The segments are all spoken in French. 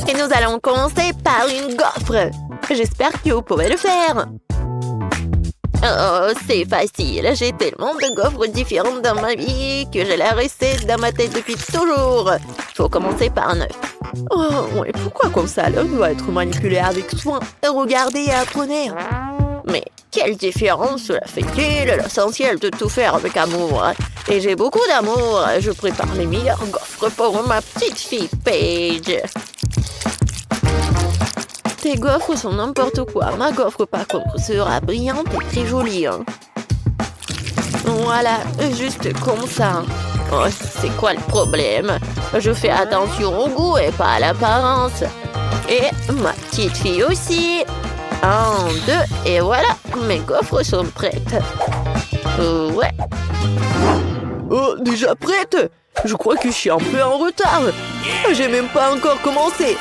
Et nous allons commencer par une gaufre. J'espère que vous pouvez le faire. Oh, c'est facile. J'ai tellement de gaufres différentes dans ma vie que j'ai la recette dans ma tête depuis toujours. Il faut commencer par un œuf. Oh, ouais, pourquoi comme ça? L'œuf doit être manipulé avec soin. Regardez et apprenez. Mais quelle différence cela fait-il? L'essentiel de tout faire avec amour. Et j'ai beaucoup d'amour. Je prépare les meilleures gaufres pour ma petite fille Paige. Tes gaufres sont n'importe quoi. Ma gaufre, par contre, sera brillante et très jolie. Voilà, juste comme ça. Oh, c'est quoi le problème? Je fais attention au goût et pas à l'apparence. Et ma petite fille aussi. 1, 2, et voilà, mes gaufres sont prêtes. Ouais. Oh, déjà prête? Je crois que je suis un peu en retard. J'ai même pas encore commencé.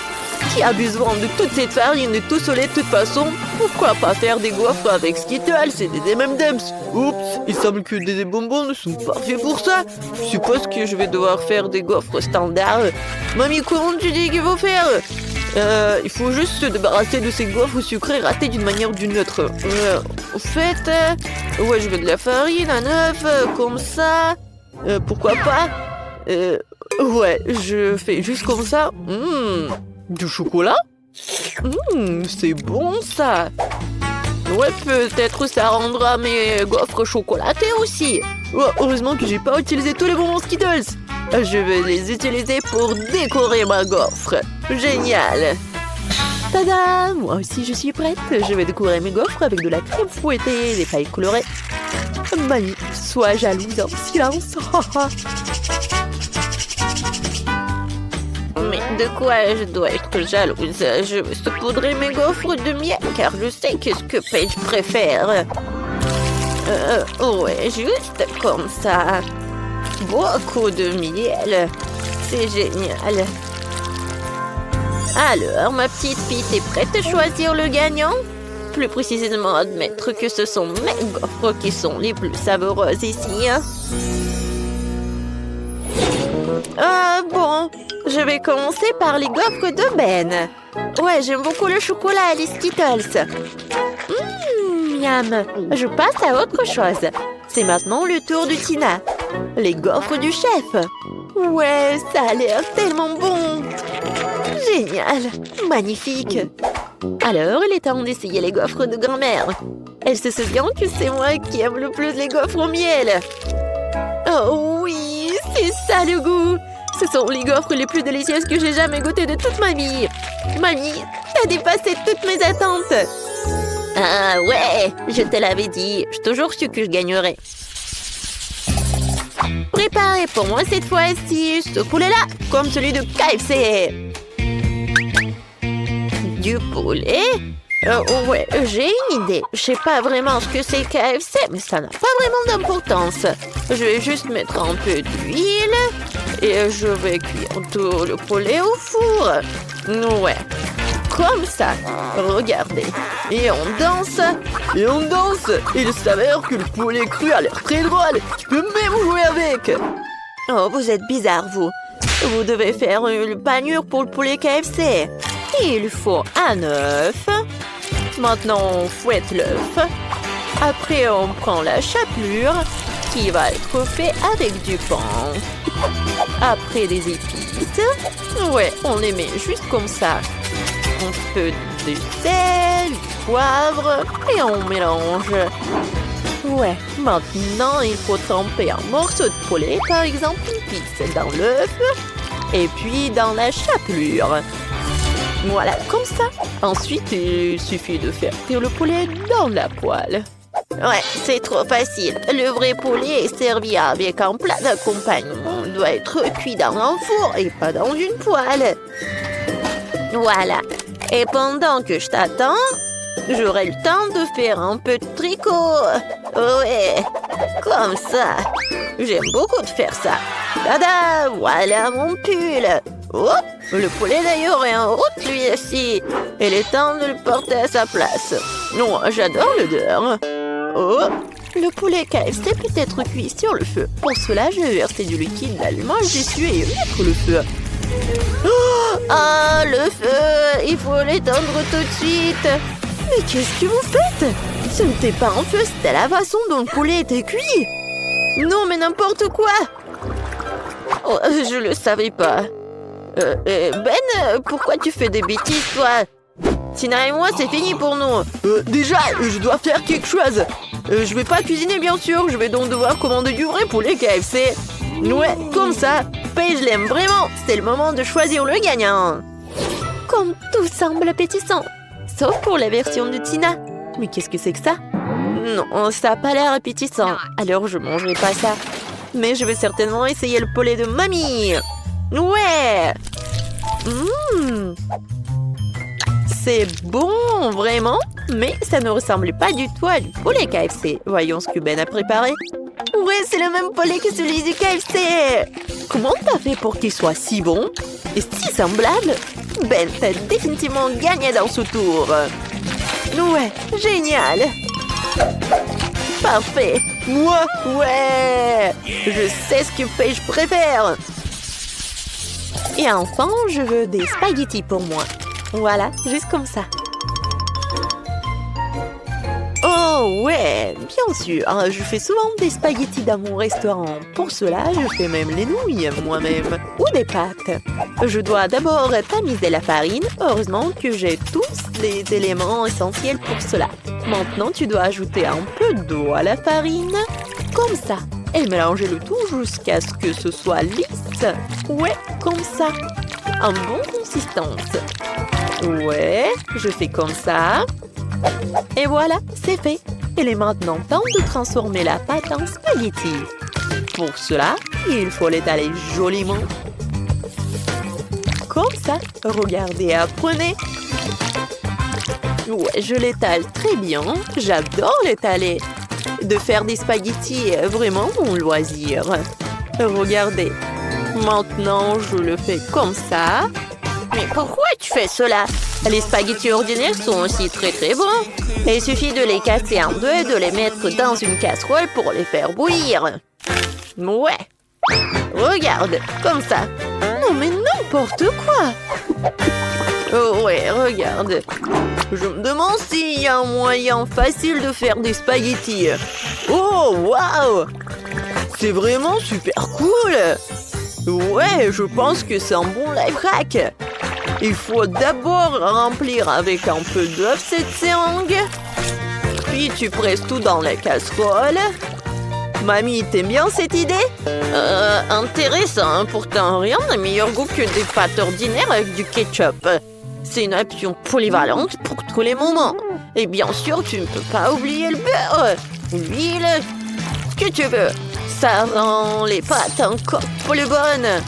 Qui a besoin de toute cette farine et tout ce lait de toute façon? Pourquoi pas faire des gaufres avec Skittles et des M&M's? Oups, il semble que des bonbons ne sont pas faits pour ça. Je suppose que je vais devoir faire des gaufres standards. Mamie, comment tu dis qu'il faut faire? Il faut juste se débarrasser de ces gaufres sucrées ratées d'une manière ou d'une autre. Au fait, ouais, je veux de la farine, un œuf, comme ça. Pourquoi pas? Ouais, je fais juste comme ça. Du chocolat? C'est bon ça. Ouais, peut-être ça rendra mes gaufres chocolatées aussi. Oh, heureusement que j'ai pas utilisé tous les bonbons Skittles. Je vais les utiliser pour décorer ma gaufre. Génial. Tada! Moi aussi je suis prête. Je vais décorer mes gaufres avec de la crème fouettée et des pailles colorées. Mamie, sois jalouse en silence. Mais de quoi je dois être jalouse? Je veux saupoudrer mes gaufres de miel car je sais qu'est-ce que Paige préfère. Ouais, juste comme ça. Beaucoup de miel. C'est génial. Alors, ma petite fille, t'es prête à choisir le gagnant? Plus précisément, admettre que ce sont mes gaufres qui sont les plus savoureuses ici. Bon, je vais commencer par les gaufres de Ben. Ouais, j'aime beaucoup le chocolat et les Skittles. Miam. Je passe à autre chose. C'est maintenant le tour de Tina. Les gaufres du chef. Ouais, ça a l'air tellement bon. Génial. Magnifique. Alors, il est temps d'essayer les gaufres de grand-mère. Elle se souvient que c'est moi qui aime le plus les gaufres au miel. Oh oui, c'est ça le goût. Ce sont les gaufres les plus délicieuses que j'ai jamais goûtées de toute ma vie. Mamie, t'as dépassé toutes mes attentes. Ah ouais, je te l'avais dit. J'ai toujours su que je gagnerais. Préparez pour moi cette fois-ci ce poulet-là, comme celui de KFC. Du poulet? Ouais, j'ai une idée. Je sais pas vraiment ce que c'est KFC, mais ça n'a pas vraiment d'importance. Je vais juste mettre un peu d'huile et je vais cuire tout le poulet au four. Ouais, comme ça. Regardez. Et on danse. Et on danse. Il s'avère que le poulet cru a l'air très drôle. Tu peux même jouer avec. Oh, vous êtes bizarre, vous. Vous devez faire une panure pour le poulet KFC. Il faut un œuf. Maintenant, on fouette l'œuf. Après, on prend la chapelure qui va être faite avec du pain. Après, des épices. Ouais, on les met juste comme ça. Un peu de sel, du poivre et on mélange. Ouais, maintenant, il faut tremper un morceau de poulet, par exemple une pizza dans l'œuf et puis dans la chapelure. Voilà, comme ça. Ensuite, il suffit de faire cuire le poulet dans la poêle. Ouais, c'est trop facile. Le vrai poulet est servi avec un plat d'accompagnement. Il doit être cuit dans un four et pas dans une poêle. Voilà. Et pendant que je t'attends, j'aurai le temps de faire un peu de tricot. Ouais, comme ça. J'aime beaucoup de faire ça. Tada, voilà mon pull. Oh, le poulet d'ailleurs est en route lui aussi. Il est temps de le porter à sa place. Non, j'adore l'odeur. Oh, le poulet KFC peut être cuit sur le feu. Pour cela, je vais verser du liquide d'allumage dessus et mettre le feu. Oh, le feu! Il faut l'éteindre tout de suite! Mais qu'est-ce que vous faites? Ce n'était pas un feu, c'était la façon dont le poulet était cuit! Non, mais n'importe quoi! Oh, je le savais pas. Ben, pourquoi tu fais des bêtises, toi? Tina et moi, c'est fini pour nous. Déjà, je dois faire quelque chose. Je vais pas cuisiner, bien sûr. Je vais donc devoir commander du vrai poulet KFC. Ouais, comme ça. Paige l'aime vraiment. C'est le moment de choisir le gagnant. Comme tout semble appétissant. Sauf pour la version de Tina. Mais qu'est-ce que c'est que ça? Non, ça n'a pas l'air appétissant. Alors, je mangerai pas ça. Mais je vais certainement essayer le poulet de mamie. Ouais. C'est bon, vraiment. Mais ça ne ressemble pas du tout à du poulet KFC. Voyons ce que Ben a préparé. Ouais, c'est le même poulet que celui du KFC. Comment t'as fait pour qu'il soit si bon et si semblable? Ben, t'as définitivement gagné dans ce tour. Ouais, génial. Parfait. Moi, ouais. Je sais ce que Paige préfère. Et enfin, je veux des spaghettis pour moi. Voilà, juste comme ça. Oh ouais, bien sûr. Je fais souvent des spaghettis dans mon restaurant. Pour cela, je fais même les nouilles moi-même. Ou des pâtes. Je dois d'abord tamiser la farine. Heureusement que j'ai tous les éléments essentiels pour cela. Maintenant, tu dois ajouter un peu d'eau à la farine. Comme ça. Et mélanger le tout jusqu'à ce que ce soit lisse. Ouais, comme ça. En bonne consistance. Ouais, je fais comme ça. Et voilà, c'est fait. Il est maintenant temps de transformer la pâte en spaghetti. Pour cela, il faut l'étaler joliment. Comme ça. Regardez, apprenez. Ouais, je l'étale très bien. J'adore l'étaler. De faire des spaghettis est vraiment mon loisir. Regardez. Maintenant, je le fais comme ça. Mais pourquoi tu fais cela? Les spaghettis ordinaires sont aussi très très bons. Il suffit de les casser en deux et de les mettre dans une casserole pour les faire bouillir. Ouais. Regarde, comme ça. Non mais n'importe quoi. Oh ouais, regarde. Je me demande s'il y a un moyen facile de faire des spaghettis. Oh, waouh! C'est vraiment super cool! Ouais, je pense que c'est un bon life hack. Il faut d'abord remplir avec un peu d'œuf cette seringue. Puis tu presses tout dans la casserole. Mamie, t'aimes bien cette idée? Intéressant. Pourtant, rien n'a meilleur goût que des pâtes ordinaires avec du ketchup. C'est une option polyvalente pour tous les moments. Et bien sûr, tu ne peux pas oublier le beurre, l'huile, ce que tu veux. Ça rend les pâtes encore plus bonnes.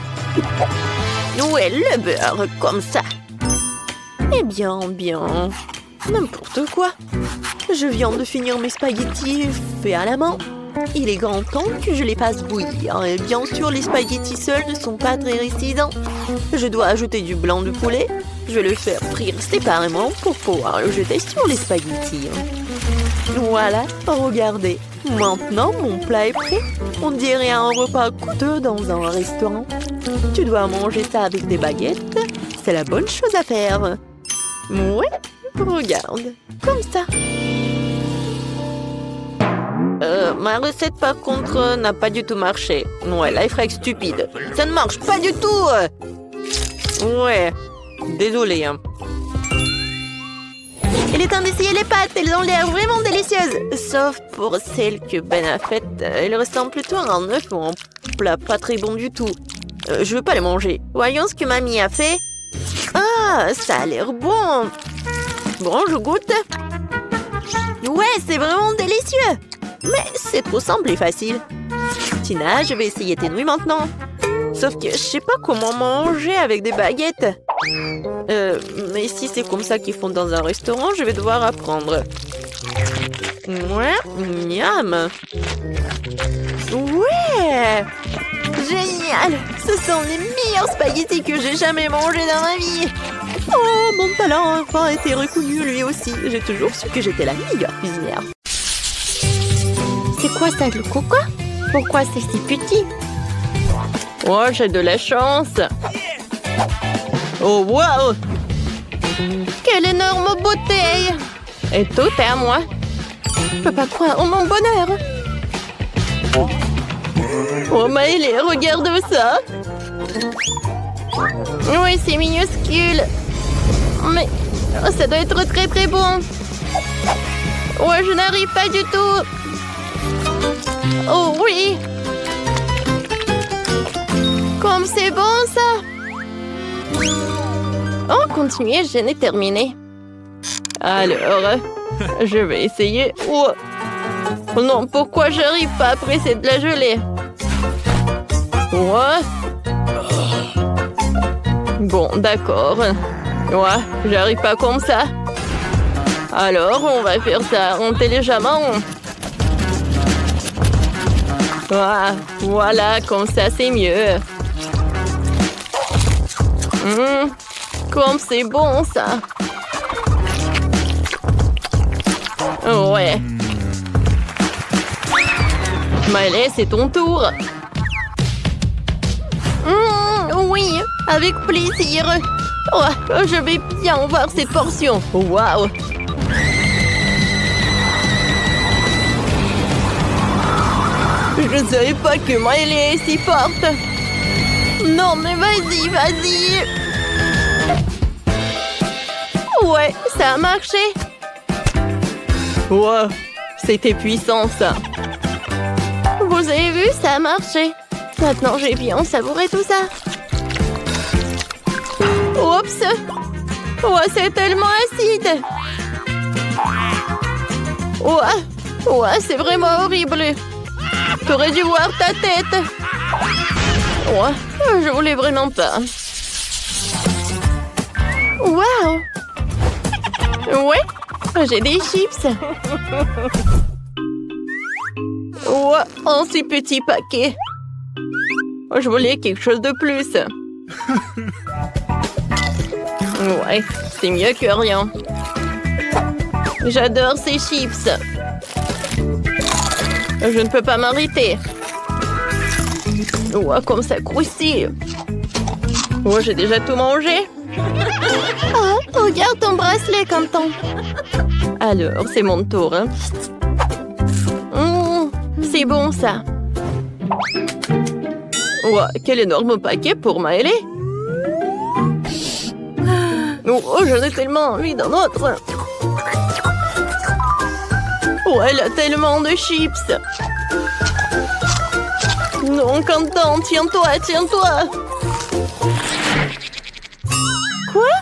Ouais, le beurre, comme ça. Eh bien, n'importe quoi. Je viens de finir mes spaghettis faits à la main. Il est grand temps que je les fasse bouillir. Et bien sûr, les spaghettis seuls ne sont pas très résistants. Je dois ajouter du blanc de poulet. Je vais le faire frire séparément pour pouvoir le jeter sur les spaghettis. Voilà, regardez. Maintenant, mon plat est prêt. On dirait un repas coûteux dans un restaurant. Tu dois manger ça avec des baguettes. C'est la bonne chose à faire. Ouais, regarde. Comme ça. Ma recette, par contre, n'a pas du tout marché. Ouais, life hack stupide. Ça ne marche pas du tout. Ouais, désolé. Hein. Il est temps d'essayer les pâtes. Elles ont l'air vraiment délicieuses. Sauf pour celles que Ben a faites. Elles ressemblent plutôt à un œuf ou un plat pas très bon du tout. Je veux pas les manger. Voyons ce que mamie a fait. Ah, ça a l'air bon. Bon, je goûte. Ouais, c'est vraiment délicieux. Mais c'est trop simple et facile. Tina, je vais essayer tes nouilles maintenant. Sauf que je sais pas comment manger avec des baguettes. Mais si c'est comme ça qu'ils font dans un restaurant, je vais devoir apprendre. Ouais, miam. Ouais, génial. Ce sont les meilleurs spaghettis que j'ai jamais mangés dans ma vie. Oh, mon talent a enfin été reconnu lui aussi. J'ai toujours su que j'étais la meilleure cuisinière. C'est quoi ça, le coco? Pourquoi c'est si petit? Oh, j'ai de la chance. Oh, wow! Quelle énorme bouteille! Et tout est à moi. Je peux pas croire en mon bonheur. Oh, Maëlé, regarde ça. Oui, c'est minuscule. Mais ça doit être très très bon. Ouais, je n'arrive pas du tout. Oh oui. Comme c'est bon ça. Oh, continuez, je n'ai terminé. Alors, je vais essayer. Oh. Non, pourquoi j'arrive pas à presser de la gelée? Ouais. Bon, d'accord. Ouais, j'arrive pas comme ça. Alors, on va faire ça intelligemment. Ah, voilà, comme ça, c'est mieux. Comme c'est bon, ça. Ouais. Maëlé, c'est ton tour. Oui, avec plaisir. Oh, je vais bien voir cette portion. Waouh. Je ne savais pas que Maëlé est si forte. Non, mais vas-y, vas-y. Ouais, ça a marché. Wow, c'était puissant, ça. Vous avez vu, ça a marché. Maintenant, j'ai bien savouré tout ça. Oups. Oh, c'est tellement acide. Ouais, c'est vraiment horrible. T'aurais dû voir ta tête. Ouais, je voulais vraiment pas. Wow. Ouais, j'ai des chips. Ouais, un si petit paquet. Je voulais quelque chose de plus. Ouais, c'est mieux que rien. J'adore ces chips. Je ne peux pas m'arrêter. Ouais, comme ça croustille. Ouais, j'ai déjà tout mangé. Oh, regarde ton bracelet, Quentin. Alors, c'est mon tour. Hein. C'est bon, ça. Ouais, quel énorme paquet pour Maëlé. Oh, j'en ai tellement envie d'un autre. Oh, elle a tellement de chips. Non, Quentin, tiens-toi, tiens-toi. Quoi?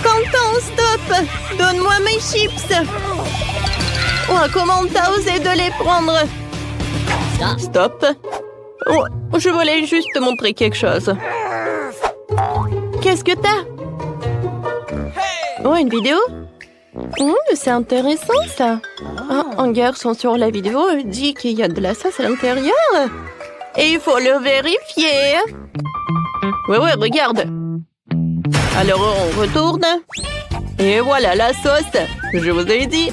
Quentin, stop! Donne-moi mes chips. Oh, comment t'as osé de les prendre? Stop. Oh, je voulais juste te montrer quelque chose. Qu'est-ce que t'as? Oh, une vidéo? C'est intéressant, ça. Un garçon sur la vidéo dit qu'il y a de la sauce à l'intérieur. Et il faut le vérifier. Ouais, regarde. Alors, on retourne. Et voilà la sauce. Je vous ai dit.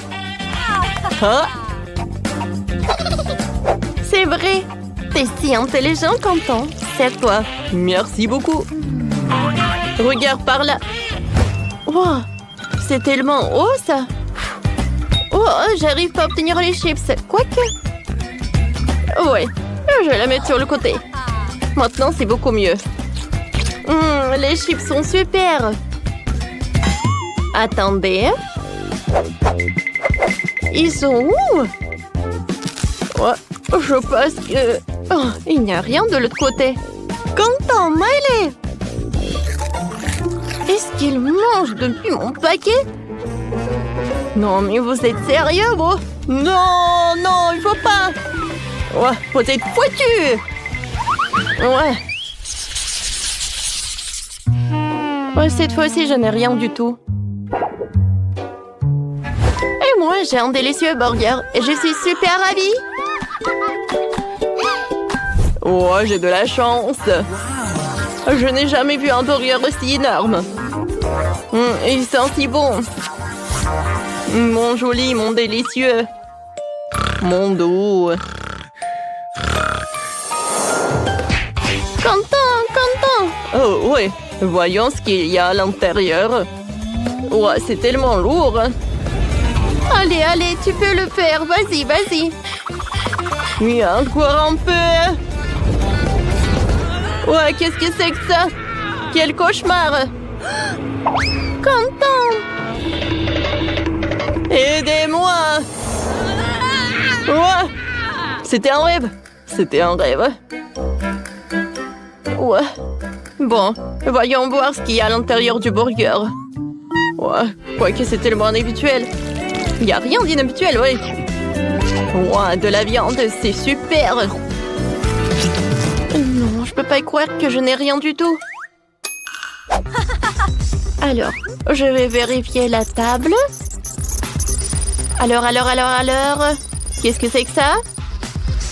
Ah. C'est vrai. T'es si intelligent, Quentin. C'est toi. Merci beaucoup. Regarde par là. Wow. C'est tellement haut, ça. Oh, j'arrive pas à obtenir les chips. Quoique. Ouais, je vais la mettre sur le côté. Maintenant, c'est beaucoup mieux. Les chips sont super. Attendez. Ils sont où? Ouais, je pense que... Oh, il n'y a rien de l'autre côté. Quentin, Maëlé! Est-ce qu'il mange depuis mon paquet? Non, mais vous êtes sérieux, vous? Non, non, il faut pas. Ouais, vous êtes foutus. Ouais. Ouais, cette fois-ci, je n'ai rien du tout. Et moi, j'ai un délicieux burger. Et je suis super ravie. Oh, j'ai de la chance. Je n'ai jamais vu un burger aussi énorme. Il sent si bon. Mon joli, mon délicieux. Mon doux. Quentin! Oh, ouais. Voyons ce qu'il y a à l'intérieur. Ouais, c'est tellement lourd. Allez, allez, tu peux le faire. Vas-y, vas-y. Oui, encore un peu. Ouais, qu'est-ce que c'est que ça? Quel cauchemar. Content. Aidez-moi. Ouais. C'était un rêve. C'était un rêve. Ouais. Bon, voyons voir ce qu'il y a à l'intérieur du burger. Ouais, quoique c'est tellement inhabituel. Il n'y a rien d'inhabituel, oui. Ouais, de la viande, c'est super. Non, je peux pas y croire que je n'ai rien du tout. Alors, je vais vérifier la table. Alors. Qu'est-ce que c'est que ça?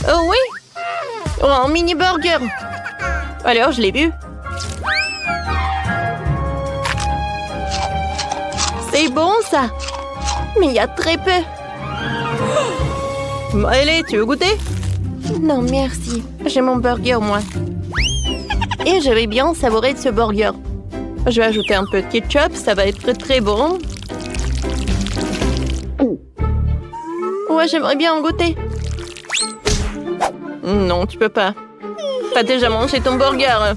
Oh oui! Oh, un mini burger. Alors, je l'ai vu. C'est bon, ça. Mais il y a très peu. Allez, tu veux goûter? Non, merci. J'ai mon burger, moi. Et je vais bien savourer de ce burger. Je vais ajouter un peu de ketchup, ça va être très très bon. Ouais, j'aimerais bien en goûter. Non, tu peux pas. T'as déjà mangé ton burger.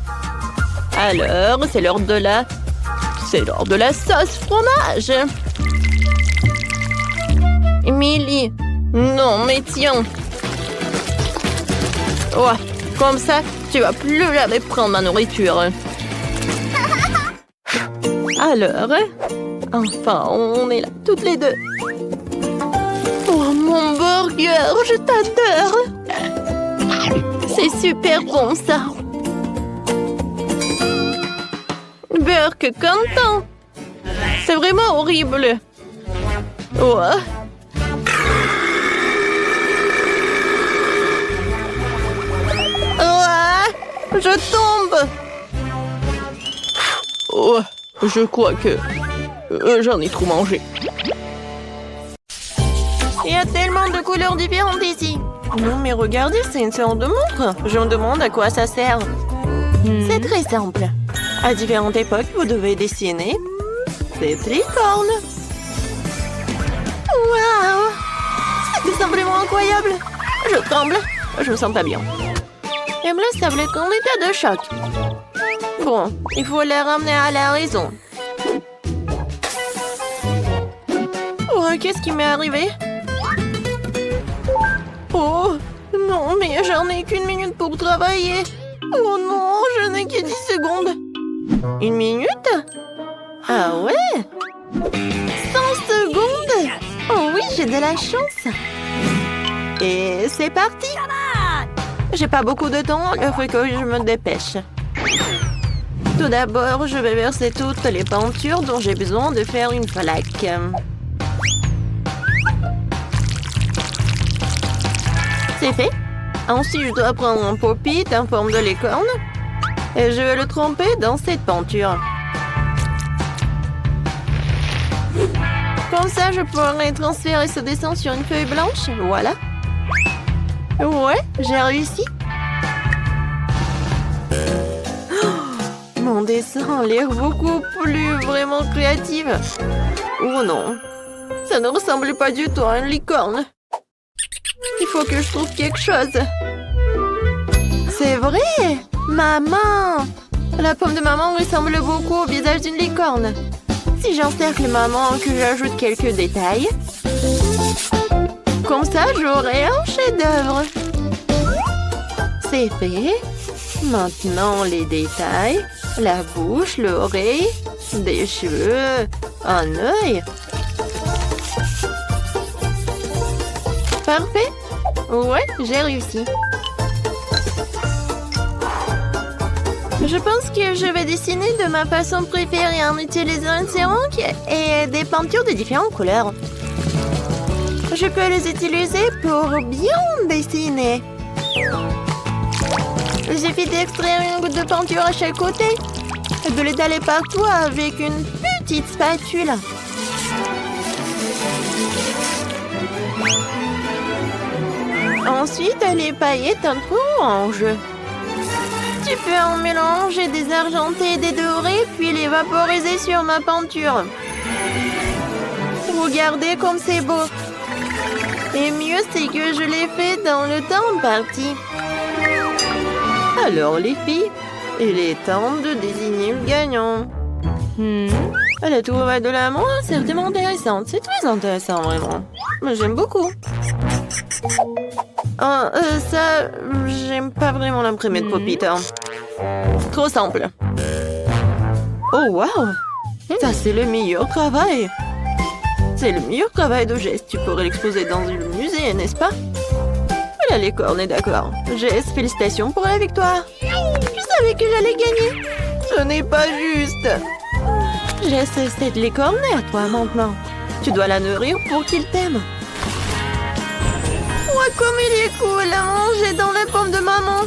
Alors, c'est l'heure de la... C'est l'heure de la sauce fromage. Emily. Non, mais tiens. Ouais, comme ça, tu vas plus jamais prendre ma nourriture. Alors, enfin, on est là, toutes les deux. Oh, mon burger, je t'adore. C'est super bon, ça. Burke content. C'est vraiment horrible. Ouais. Ouais, je tombe. Oh, je crois que j'en ai trop mangé. Il y a tellement de couleurs différentes ici. Non, mais regardez, c'est une sorte de montre. Je me demande à quoi ça sert. C'est très simple. À différentes époques, vous devez dessiner des tricornes. Waouh! C'est tout simplement incroyable. Je tremble. Je me sens pas bien. Emily semble être en état de choc. Bon, il faut les ramener à la raison. Oh, qu'est-ce qui m'est arrivé? Oh, non, mais j'en ai qu'une minute pour travailler. Oh non, je n'ai que 10 secondes. Une minute? Ah ouais? 100 secondes? Oh oui, j'ai de la chance. Et c'est parti. J'ai pas beaucoup de temps, il faut que je me dépêche. Tout d'abord, je vais verser toutes les peintures dont j'ai besoin de faire une flaque. C'est fait. Ensuite, je dois prendre un pop-it en forme de licorne et je vais le tremper dans cette peinture. Comme ça, je pourrai transférer ce dessin sur une feuille blanche. Voilà. Ouais, j'ai réussi. Oh, mon dessin a l'air beaucoup plus vraiment créatif. Oh non, ça ne ressemble pas du tout à une licorne. Il faut que je trouve quelque chose. C'est vrai! Maman! La pomme de maman ressemble beaucoup au visage d'une licorne. Si j'encercle maman, que j'ajoute quelques détails, comme ça, j'aurai un chef-d'œuvre. C'est fait. Maintenant, les détails. La bouche, l'oreille, des cheveux, un œil. Parfait. Ouais, j'ai réussi. Je pense que je vais dessiner de ma façon préférée en utilisant un céramique et des peintures de différentes couleurs. Je peux les utiliser pour bien dessiner. Il suffit d'extraire une goutte de peinture à chaque côté et de l'étaler partout avec une petite spatule. Ensuite, les paillettes en orange. Tu Tu peux en mélanger des argentés et des dorés, puis les vaporiser sur ma peinture. Regardez comme c'est beau. Et mieux, c'est que je l'ai fait dans le temps imparti. Alors, les filles, il est temps de désigner le gagnant. La trouvaille de l'amour, c'est vraiment intéressant. C'est très intéressant, vraiment. Moi, j'aime beaucoup. Ça, j'aime pas vraiment l'imprimé de Popita. Trop simple. Oh, wow! Ça, c'est le meilleur travail. C'est le meilleur travail de Jess. Tu pourrais l'exposer dans le musée, n'est-ce pas? Voilà, les cornes, d'accord. Jess, félicitations pour la victoire. Je savais que j'allais gagner. Ce n'est pas juste. Jess, c'est de l'écorner à toi maintenant. Tu dois la nourrir pour qu'il t'aime. Ouais, comme il est cool à manger dans la pomme de maman.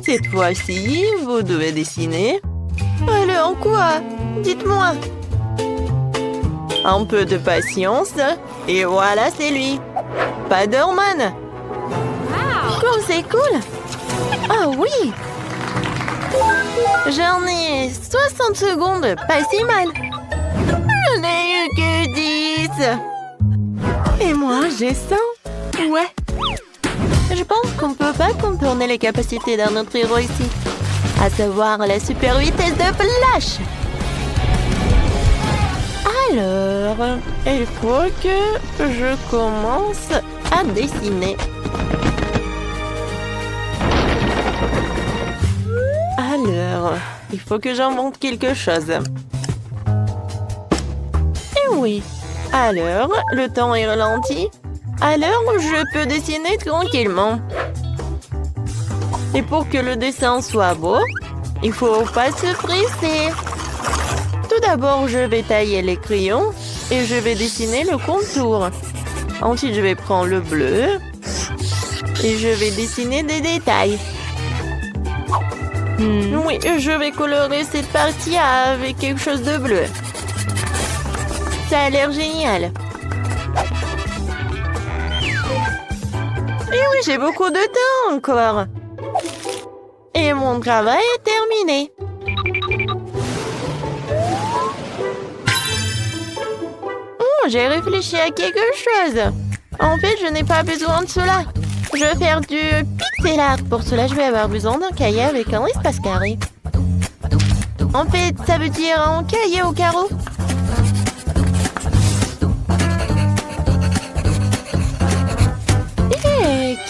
Cette fois-ci, vous devez dessiner. Alors quoi? Dites-moi. Un peu de patience. Et voilà, c'est lui. Spider-Man. Comme c'est cool. Ah oui. J'en ai 60 secondes. Pas si mal. Je n'ai eu que 10. Et moi, j'ai 100. Ouais. Je pense qu'on peut pas contourner les capacités d'un autre héros ici. À savoir la super vitesse de Flash. Alors, il faut que je commence à dessiner. Alors, il faut que j'invente quelque chose. Et oui. Alors, le temps est ralenti. Alors, je peux dessiner tranquillement. Et pour que le dessin soit beau, il faut pas se presser. Tout d'abord, je vais tailler les crayons et je vais dessiner le contour. Ensuite, je vais prendre le bleu et je vais dessiner des détails. Oui, je vais colorer cette partie avec quelque chose de bleu. Ça a l'air génial. Et oui, j'ai beaucoup de temps encore. Et mon travail est terminé. J'ai réfléchi à quelque chose. En fait, je n'ai pas besoin de cela. Je vais faire du pixel art. Pour cela, je vais avoir besoin d'un cahier avec un espace carré. En fait, ça veut dire un cahier au carreau.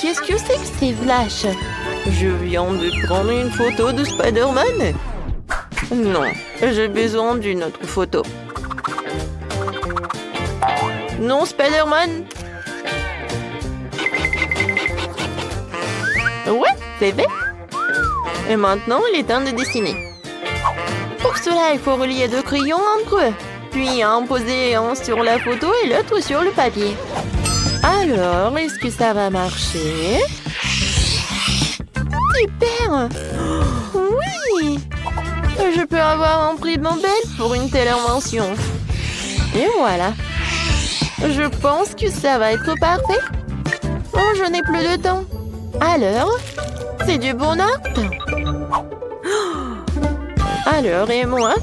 Qu'est-ce que c'est que ces flashs? Je viens de prendre une photo de Spider-Man. Non, j'ai besoin d'une autre photo. Non, Spider-Man. Ouais, c'est fait. Et maintenant, il est temps de dessiner. Pour cela, il faut relier deux crayons entre eux. Puis en poser un sur la photo et l'autre sur le papier. Alors, est-ce que ça va marcher? Super! Oui! Je peux avoir un prix Nobel pour une telle invention. Et voilà. Je pense que ça va être parfait. Oh, je n'ai plus de temps. Alors, c'est du bon art? Alors, et moi?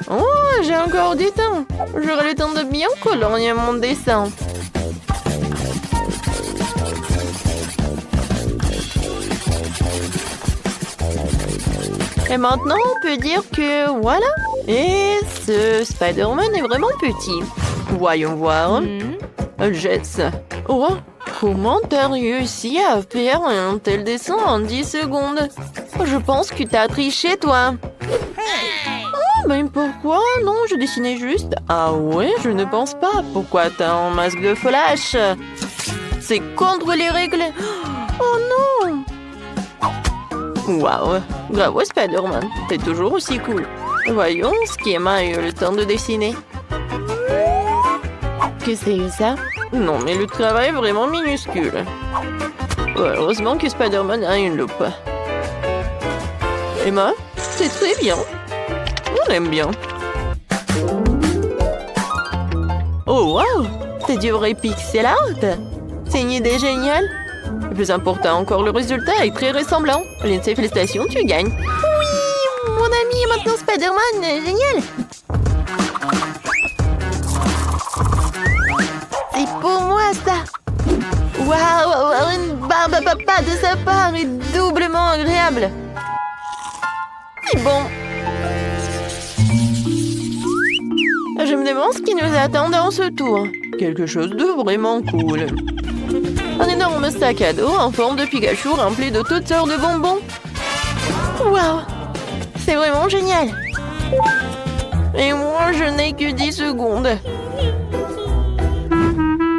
Oh, j'ai encore du temps. J'aurai le temps de bien colorier mon dessin. Et maintenant, on peut dire que voilà. Et ce Spider-Man est vraiment petit. Voyons voir. Jess. Oh, comment t'as réussi à faire un tel dessin en 10 secondes? Je pense que t'as triché, toi. Oh, mais pourquoi? Non, je dessinais juste. Ah ouais, je ne pense pas. Pourquoi t'as un masque de Flash? C'est contre les règles. Oh non! Waouh! Bravo Spider-Man, t'es toujours aussi cool. Voyons, Schema a eu le temps de dessiner. Que c'est ça? Non, mais le travail est vraiment minuscule. Heureusement que Spider-Man a une loupe. Emma, c'est très bien. On aime bien. Oh, waouh! C'est du vrai pixel art? C'est une idée géniale. Le plus important encore, le résultat est très ressemblant. Lindsay, félicitations, tu gagnes. Oui, mon ami est maintenant Spider-Man. Génial. C'est pour moi, ça. Waouh, une barbe à papa de sa part est doublement agréable. C'est bon. Je me demande ce qui nous attend dans ce tour. Quelque chose de vraiment cool. Un énorme sac à dos en forme de Pikachu rempli de toutes sortes de bonbons. Waouh! C'est vraiment génial. Et moi, je n'ai que 10 secondes.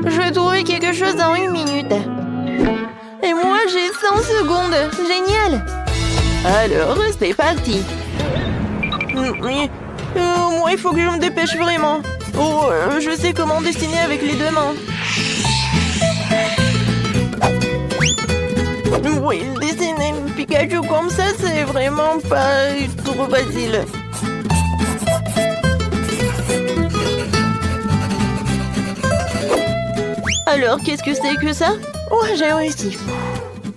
Je vais trouver quelque chose en 1 minute. Et moi, j'ai 100 secondes. Génial! Alors, c'est parti. Moi, il faut que je me dépêche vraiment. Oh, je sais comment dessiner avec les 2 mains. Oui, dessiner Pikachu comme ça, c'est vraiment pas trop facile. Alors, qu'est-ce que c'est que ça? Oh, j'ai réussi.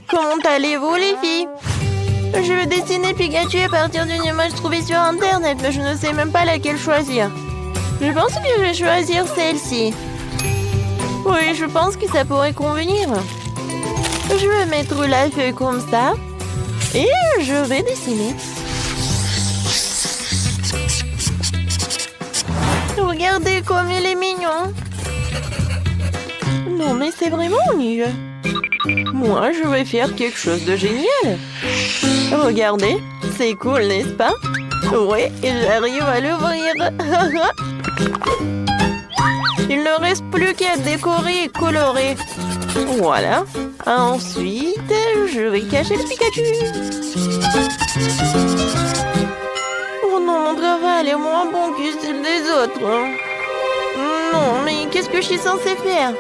Comment allez-vous, les filles? Je vais dessiner Pikachu à partir d'une image trouvée sur Internet, mais je ne sais même pas laquelle choisir. Je pense que je vais choisir celle-ci. Oui, je pense que ça pourrait convenir. Je vais mettre la feuille comme ça. Et je vais dessiner. Regardez comme il est mignon. Non, mais c'est vraiment nul. Moi, je vais faire quelque chose de génial. Regardez, c'est cool, n'est-ce pas? Oui, j'arrive à l'ouvrir. Il ne reste plus qu'à décorer et colorer. Voilà. Ensuite, je vais cacher le Pikachu. Oh non, mon travail est moins bon que celui des autres. Non, mais qu'est-ce que je suis censée faire?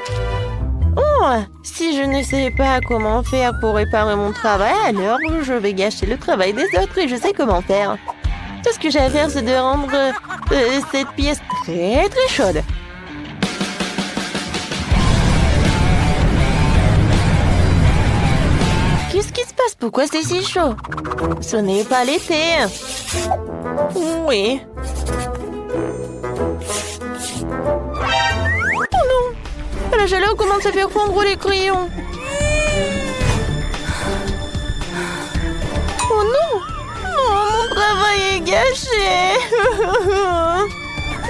Oh, si je ne sais pas comment faire pour réparer mon travail, alors je vais gâcher le travail des autres et je sais comment faire. Tout ce que j'ai à faire, c'est de rendre cette pièce très très chaude. Qu'est-ce qui se passe? Pourquoi c'est si chaud? Ce n'est pas l'été. Oui. Oh non! La chaleur commence à faire fondre les crayons. Oh non! Oh, mon travail est gâché.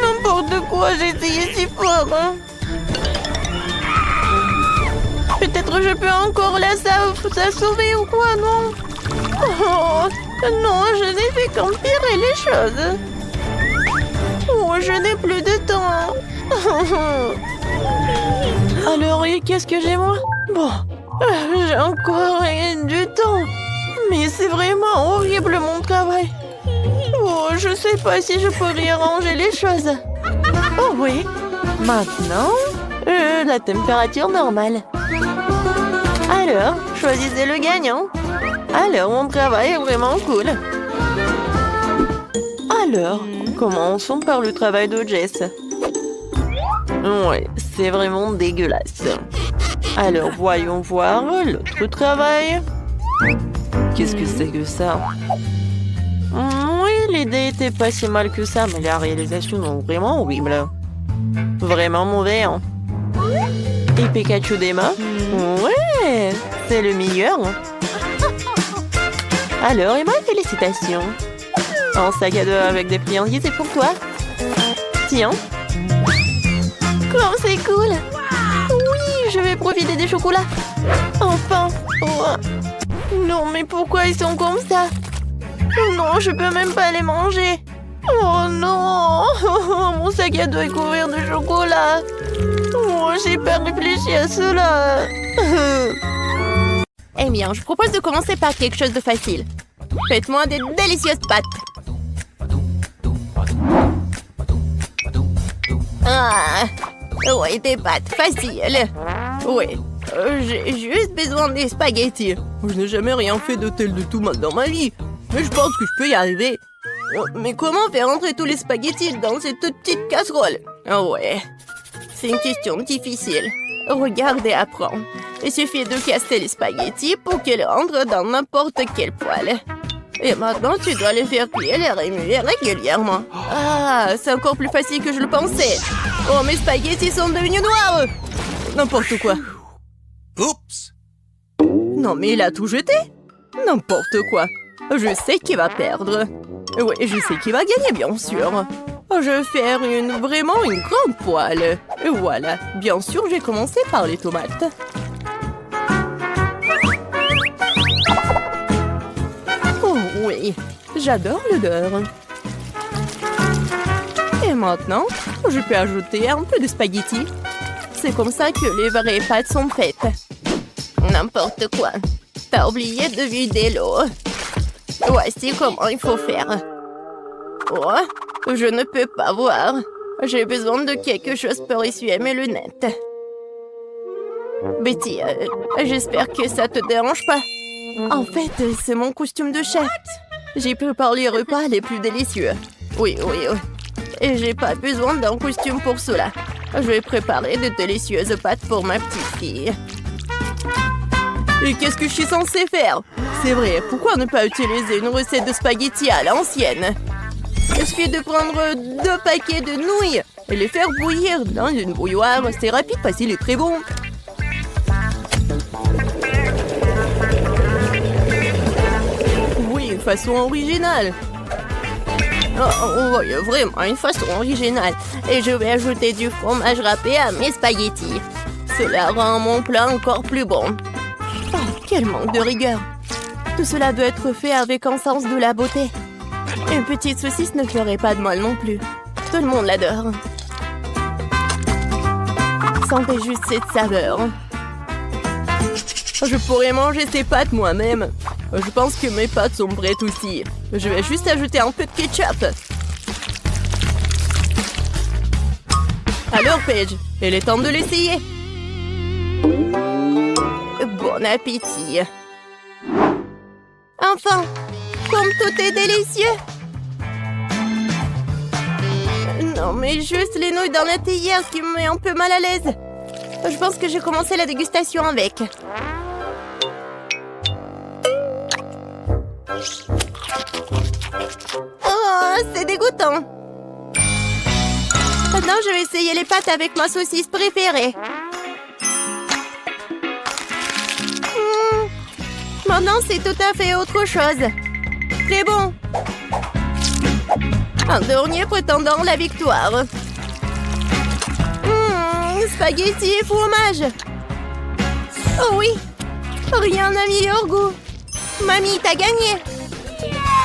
N'importe quoi, j'ai essayé si fort. Peut-être je peux encore la sauver ou quoi, non? Oh, non, je n'ai fait qu'empirer les choses. Oh, je n'ai plus de temps. Alors, qu'est-ce que j'ai moi? Bon, j'ai encore du temps. Mais c'est vraiment horrible mon travail. Oh, je sais pas si je peux réarranger les choses. Oh oui, maintenant, la température normale. Alors, choisissez le gagnant. Alors, mon travail est vraiment cool. Alors, commençons par le travail de Jess. Ouais, c'est vraiment dégueulasse. Alors, voyons voir l'autre travail. Qu'est-ce que c'est que ça? Oui, l'idée était pas si mal que ça, mais la réalisation est vraiment horrible. Vraiment mauvais, hein? Et Pikachu des mains? Ouais, c'est le meilleur. Alors, Emma, félicitations. Un sac à dos avec des friandises, c'est pour toi. Tiens. Comme c'est cool. Oui, je vais profiter des chocolats. Enfin. Oh. Non, mais pourquoi ils sont comme ça? Non, je peux même pas les manger. Oh non. Mon sac à dos est couvert de chocolat. Oh, j'ai pas réfléchi à cela. Eh bien, je propose de commencer par quelque chose de facile. Faites-moi des délicieuses pâtes. Ah, ouais, des pâtes faciles. Ouais, j'ai juste besoin des spaghettis. Je n'ai jamais rien fait de tel de tout mal dans ma vie. Mais je pense que je peux y arriver. Mais comment faire entrer tous les spaghettis dans cette toute petite casserole? Ah ouais, c'est une question difficile. Regardez, apprends. Il suffit de casser les spaghettis pour qu'ils rentrent dans n'importe quel poêle. Et maintenant, tu dois les faire cuire et les remuer régulièrement. Ah, c'est encore plus facile que je le pensais. Oh, mes spaghettis sont devenus noirs. N'importe quoi. Oups! Non, mais il a tout jeté. N'importe quoi. Je sais qui va perdre. Oui, je sais qui va gagner, bien sûr. Je vais faire vraiment une grande poêle. Et voilà. Bien sûr, j'ai commencé par les tomates. Oh oui, j'adore l'odeur. Et maintenant, je peux ajouter un peu de spaghettis. C'est comme ça que les vraies pâtes sont faites. N'importe quoi. T'as oublié de vider l'eau. Voici comment il faut faire. Oh, je ne peux pas voir. J'ai besoin de quelque chose pour essuyer mes lunettes. Betty, j'espère que ça te dérange pas. En fait, c'est mon costume de chef. J'ai préparé les repas les plus délicieux. Oui. Et j'ai pas besoin d'un costume pour cela. Je vais préparer de délicieuses pâtes pour ma petite fille. Et qu'est-ce que je suis censée faire? C'est vrai, pourquoi ne pas utiliser une recette de spaghettis à l'ancienne? Il suffit de prendre 2 paquets de nouilles et les faire bouillir dans une bouilloire. C'est rapide, facile et très bon. Oui, une façon originale. Oh, vraiment une façon originale. Et je vais ajouter du fromage râpé à mes spaghettis. Cela rend mon plat encore plus bon. Oh, quel manque de rigueur. Tout cela doit être fait avec un sens de la beauté. Une petite saucisse ne ferait pas de mal non plus. Tout le monde l'adore. Sentez juste cette saveur. Je pourrais manger ces pâtes moi-même. Je pense que mes pâtes sont prêtes aussi. Je vais juste ajouter un peu de ketchup. Alors, Paige, il est temps de l'essayer. Bon appétit. Enfin, comme tout est délicieux. Non, mais juste les nouilles dans la théière qui me met un peu mal à l'aise. Je pense que j'ai commencé la dégustation avec. Oh, c'est dégoûtant. Maintenant, je vais essayer les pâtes avec ma saucisse préférée. Maintenant, c'est tout à fait autre chose. Très bon. Un dernier prétendant la victoire. Spaghetti et fromage. Oh oui, rien n'a meilleur goût. Mamie, t'as gagné.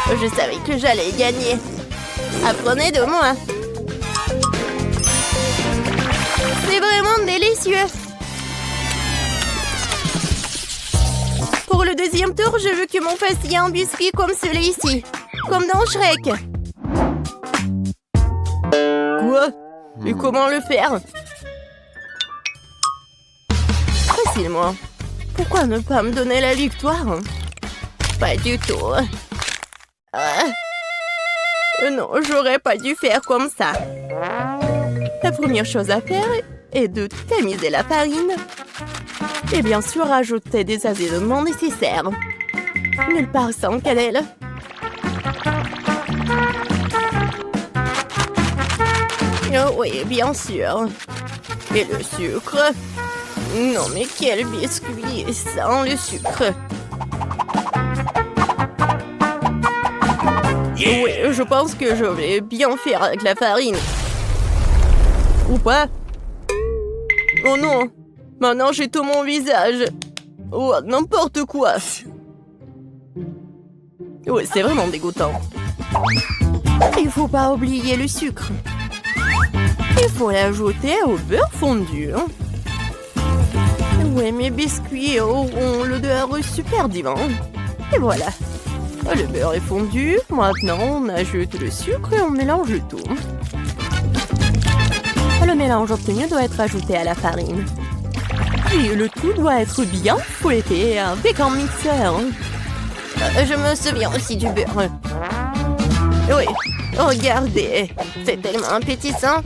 Je savais que j'allais gagner. Apprenez de moi. C'est vraiment délicieux. Pour le deuxième tour, je veux que mon fasse un biscuit comme celui-ci. Comme dans Shrek. Quoi? Et comment le faire? Facilement. Pourquoi ne pas me donner la victoire? Pas du tout. Non, j'aurais pas dû faire comme ça. La première chose à faire est de tamiser la farine. Et bien sûr, ajouter des assaisonnements nécessaires. Nulle part sans cannelle. Oh oui, bien sûr. Et le sucre. Non, mais quel biscuit sans le sucre. Yeah. Oui, je pense que je vais bien faire avec la farine. Ou pas? Oh non! Maintenant, j'ai tout mon visage. Oh, n'importe quoi. Ouais, c'est vraiment dégoûtant. Il faut pas oublier le sucre. Il faut l'ajouter au beurre fondu. Ouais, mes biscuits auront l'odeur super divin. Et voilà. Le beurre est fondu. Maintenant, on ajoute le sucre et on mélange le tout. Le mélange obtenu doit être ajouté à la farine. Et le tout doit être bien fouetté avec un mixeur. Je me souviens aussi du beurre. Oui, regardez. C'est tellement appétissant.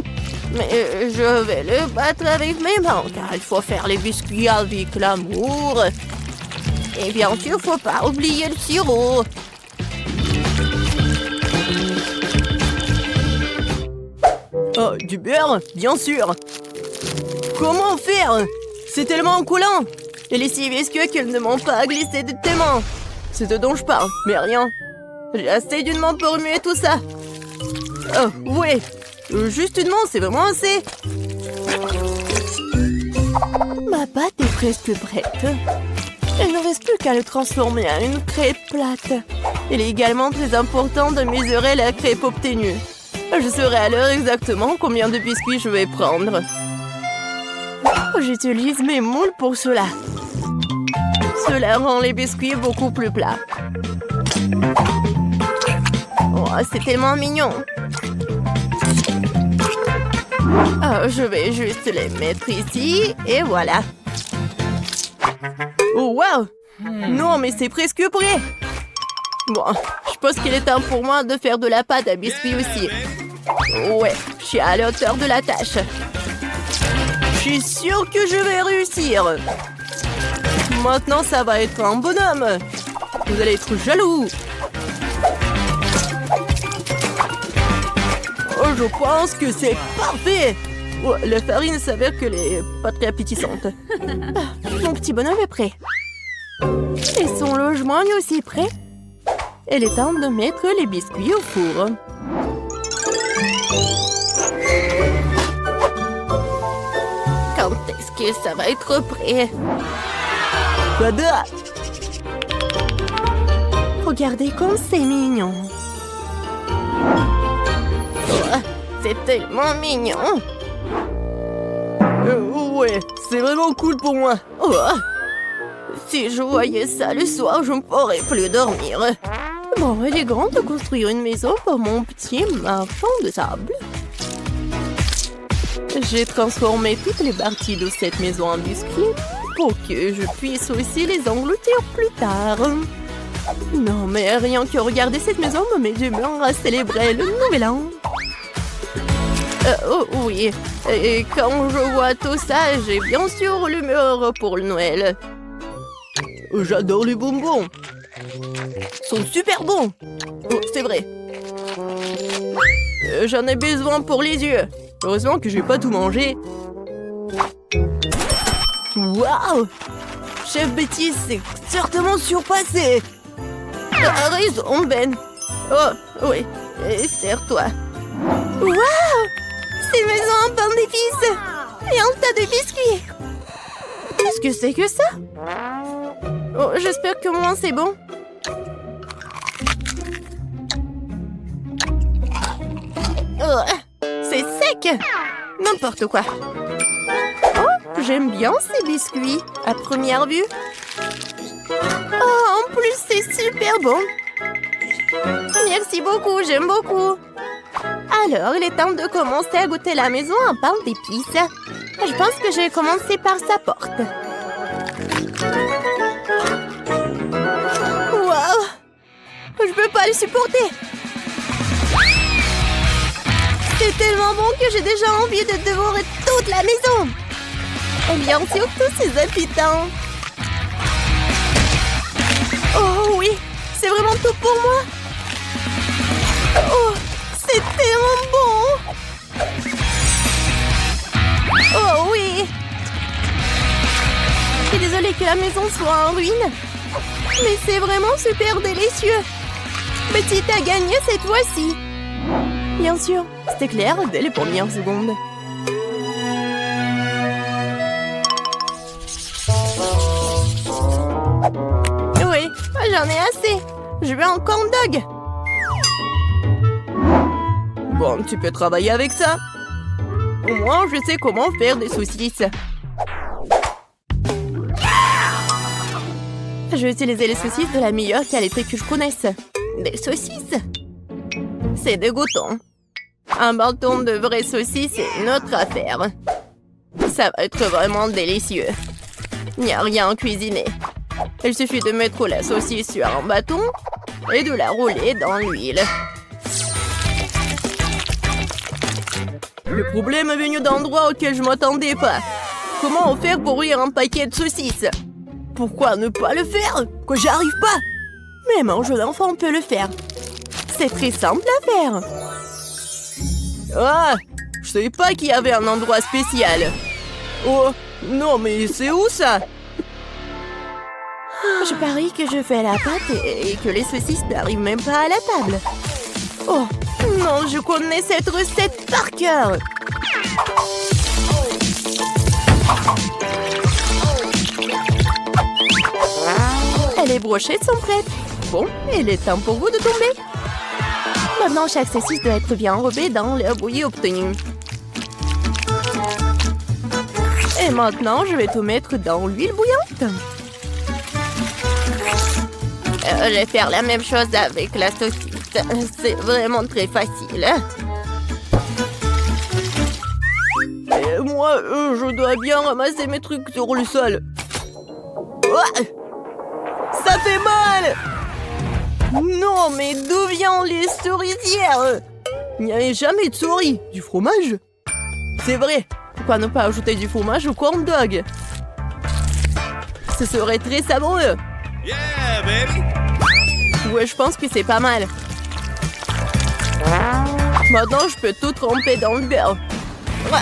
Mais je vais le battre avec mes mains, car il faut faire les biscuits avec l'amour. Et bien sûr, faut pas oublier le sirop. Oh, du beurre, bien sûr. Comment faire? C'est tellement coulant. Et les 6 biscuits qu'elles ne m'ont pas glissé de tes mains. C'est ce dont je parle, mais rien. J'ai assez d'une main pour remuer tout ça. Oh, ouais. Juste une main, c'est vraiment assez. Ma pâte est presque prête. Il ne reste plus qu'à le transformer en une crêpe plate. Il est également très important de mesurer la crêpe obtenue. Je saurai à l'heure exactement combien de biscuits je vais prendre. J'utilise mes moules pour cela. Cela rend les biscuits beaucoup plus plats. Oh, c'est tellement mignon. Oh, je vais juste les mettre ici et voilà. Oh, wow! Non, mais c'est presque prêt. Bon, je pense qu'il est temps pour moi de faire de la pâte à biscuits aussi. Ouais, je suis à la hauteur de la tâche. Je suis sûre que je vais réussir. Maintenant, ça va être un bonhomme. Vous allez être jaloux. Oh, je pense que c'est parfait. Oh, la farine s'avère qu'elle est pas très appétissante. Mon petit bonhomme est prêt. Et son logement est aussi prêt. Il est temps de mettre les biscuits au four. Quand est-ce que ça va être prêt? Tada! Regardez comme c'est mignon. Oh, c'est tellement mignon. Ouais, c'est vraiment cool pour moi. Oh, si je voyais ça le soir, je ne pourrais plus dormir. Bon, il est grand de construire une maison pour mon petit marchand de sable. J'ai transformé toutes les parties de cette maison en biscuits pour que je puisse aussi les engloutir plus tard. Non, mais rien que regarder cette maison me met d'humeur à célébrer le nouvel an. Oh oui, et quand je vois tout ça, j'ai bien sûr l'humeur pour le Noël. J'adore les bonbons. Ils sont super bons. Oh, c'est vrai. J'en ai besoin pour les yeux. Heureusement que je vais pas tout manger. Waouh! Chef Betty s'est certainement surpassé. T'as raison, Ben. Oh, oui. Serre-toi. Waouh! C'est maison en pain d'épices. Et un tas de biscuits. Qu'est-ce que c'est que ça? Oh, j'espère que moi c'est bon. Oh, c'est sec. N'importe quoi. Oh, j'aime bien ces biscuits, à première vue. Oh, en plus, c'est super bon. Merci beaucoup, j'aime beaucoup. Alors, il est temps de commencer à goûter la maison en pain d'épices. Je pense que je vais commencer par sa porte. Waouh! Je peux pas le supporter. C'est tellement bon que j'ai déjà envie de dévorer toute la maison. Et bien sûr, tous ces habitants. Oh oui, c'est vraiment tout pour moi. Oh, c'est tellement bon. Oh oui. Je suis désolée que la maison soit en ruine. Mais c'est vraiment super délicieux. Betty a gagné cette fois-ci. Bien sûr, c'était clair dès les premières secondes. Oui, j'en ai assez. Je veux un corn dog. Bon, tu peux travailler avec ça. Au moins, je sais comment faire des saucisses. Je vais utiliser les saucisses de la meilleure qualité que je connaisse. Des saucisses? C'est dégoûtant. Un bâton de vraies saucisses, c'est une autre affaire. Ça va être vraiment délicieux. Il n'y a rien à cuisiner. Il suffit de mettre la saucisse sur un bâton et de la rouler dans l'huile. Le problème est venu d'endroits auxquels je m'attendais pas. Comment faire pour ouvrir un paquet de saucisses? Pourquoi ne pas le faire? Que j'y arrive pas? Mais mon jeu d'enfant peut le faire. C'est très simple à faire. Ah, je savais pas qu'il y avait un endroit spécial. Oh, non mais c'est où ça? Je parie que je fais la pâte et que les saucisses n'arrivent même pas à la table. Oh, non, je connais cette recette par cœur. Les brochettes sont prêtes. Bon, il est temps pour vous de tomber. Maintenant, chaque saucisse doit être bien enrobée dans l'air bouilli obtenu. Et maintenant, je vais tout mettre dans l'huile bouillante. Je vais faire la même chose avec la saucisse. C'est vraiment très facile. Et moi, je dois bien ramasser mes trucs sur le sol. Oh, ça fait mal! Non, mais d'où viennent les souricières? Il n'y avait jamais de souris. Du fromage? C'est vrai. Pourquoi ne pas ajouter du fromage au corn dog? Ce serait très savoureux. Yeah, baby! Ouais, je pense que c'est pas mal. Maintenant, je peux tout tremper dans le beurre. Ouais.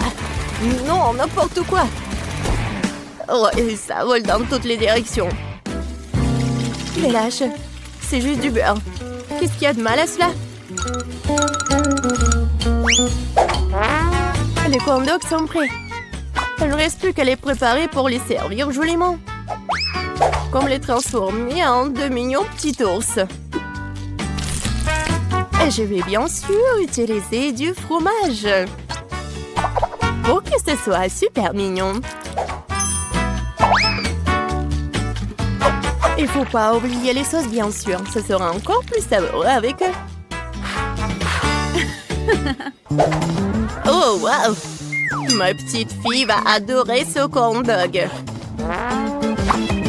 Non, n'importe quoi. Ouais, ça vole dans toutes les directions. Mais lâche, c'est juste du beurre. Qu'est-ce qu'il y a de mal à cela? Les corn dogs sont prêts. Il ne reste plus qu'à les préparer pour les servir joliment. Comme les transformer en de mignons petits ours. Et je vais bien sûr utiliser du fromage. Pour que ce soit super mignon. Il faut pas oublier les sauces, bien sûr. Ce sera encore plus savoureux avec eux. Oh, wow! Ma petite fille va adorer ce corn dog.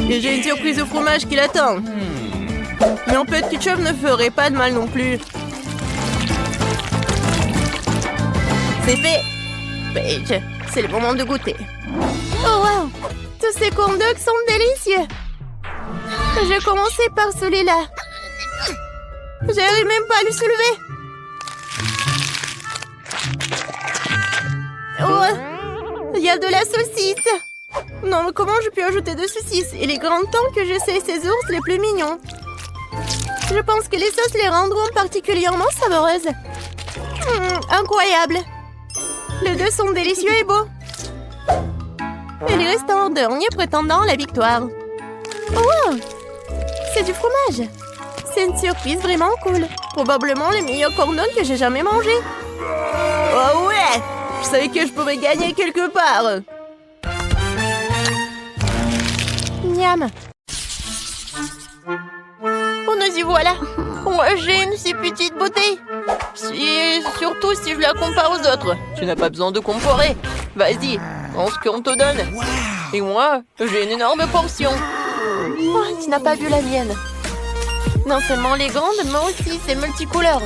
Et j'ai une surprise au fromage qui l'attend. Mais un peu de ketchup ne ferait pas de mal non plus. C'est fait! Paige, c'est le moment de goûter. Oh, wow! Tous ces corn dogs sont délicieux! Je vais commencer par celui-là. J'arrive même pas à le soulever. Oh, il y a de la saucisse. Non, mais comment je peux ajouter de saucisses? Il est grand temps que j'essaie ces ours les plus mignons. Je pense que les sauces les rendront particulièrement savoureuses. Incroyable. Les deux sont délicieux et beaux. Et il reste un dernier prétendant à la victoire. Oh, wow! C'est du fromage. C'est une surprise vraiment cool. Probablement les meilleurs corn dogs que j'ai jamais mangés. Oh ouais! Je savais que je pouvais gagner quelque part. Miam. Oh, nous y voilà. Moi, j'ai une si petite bouteille. Surtout si je la compare aux autres. Tu n'as pas besoin de comparer. Vas-y, prends ce qu'on te donne. Et moi, j'ai une énorme portion. Oh, tu n'as pas vu la mienne. Non seulement les grandes, mais aussi c'est multicouleur.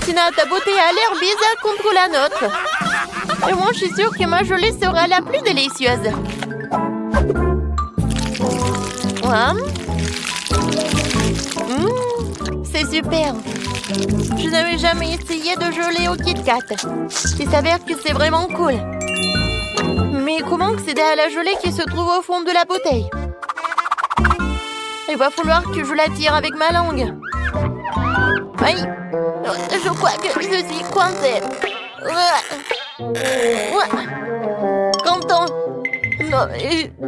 Tina, ta beauté a l'air bizarre contre la nôtre. Et moi, je suis sûre que ma gelée sera la plus délicieuse. C'est super. Je n'avais jamais essayé de gelée au Kit Kat. Il s'avère que c'est vraiment cool. Mais comment accéder à la gelée qui se trouve au fond de la bouteille? Il va falloir que je la tire avec ma langue. Aïe! Je crois que je suis coincée. Quentin! Non,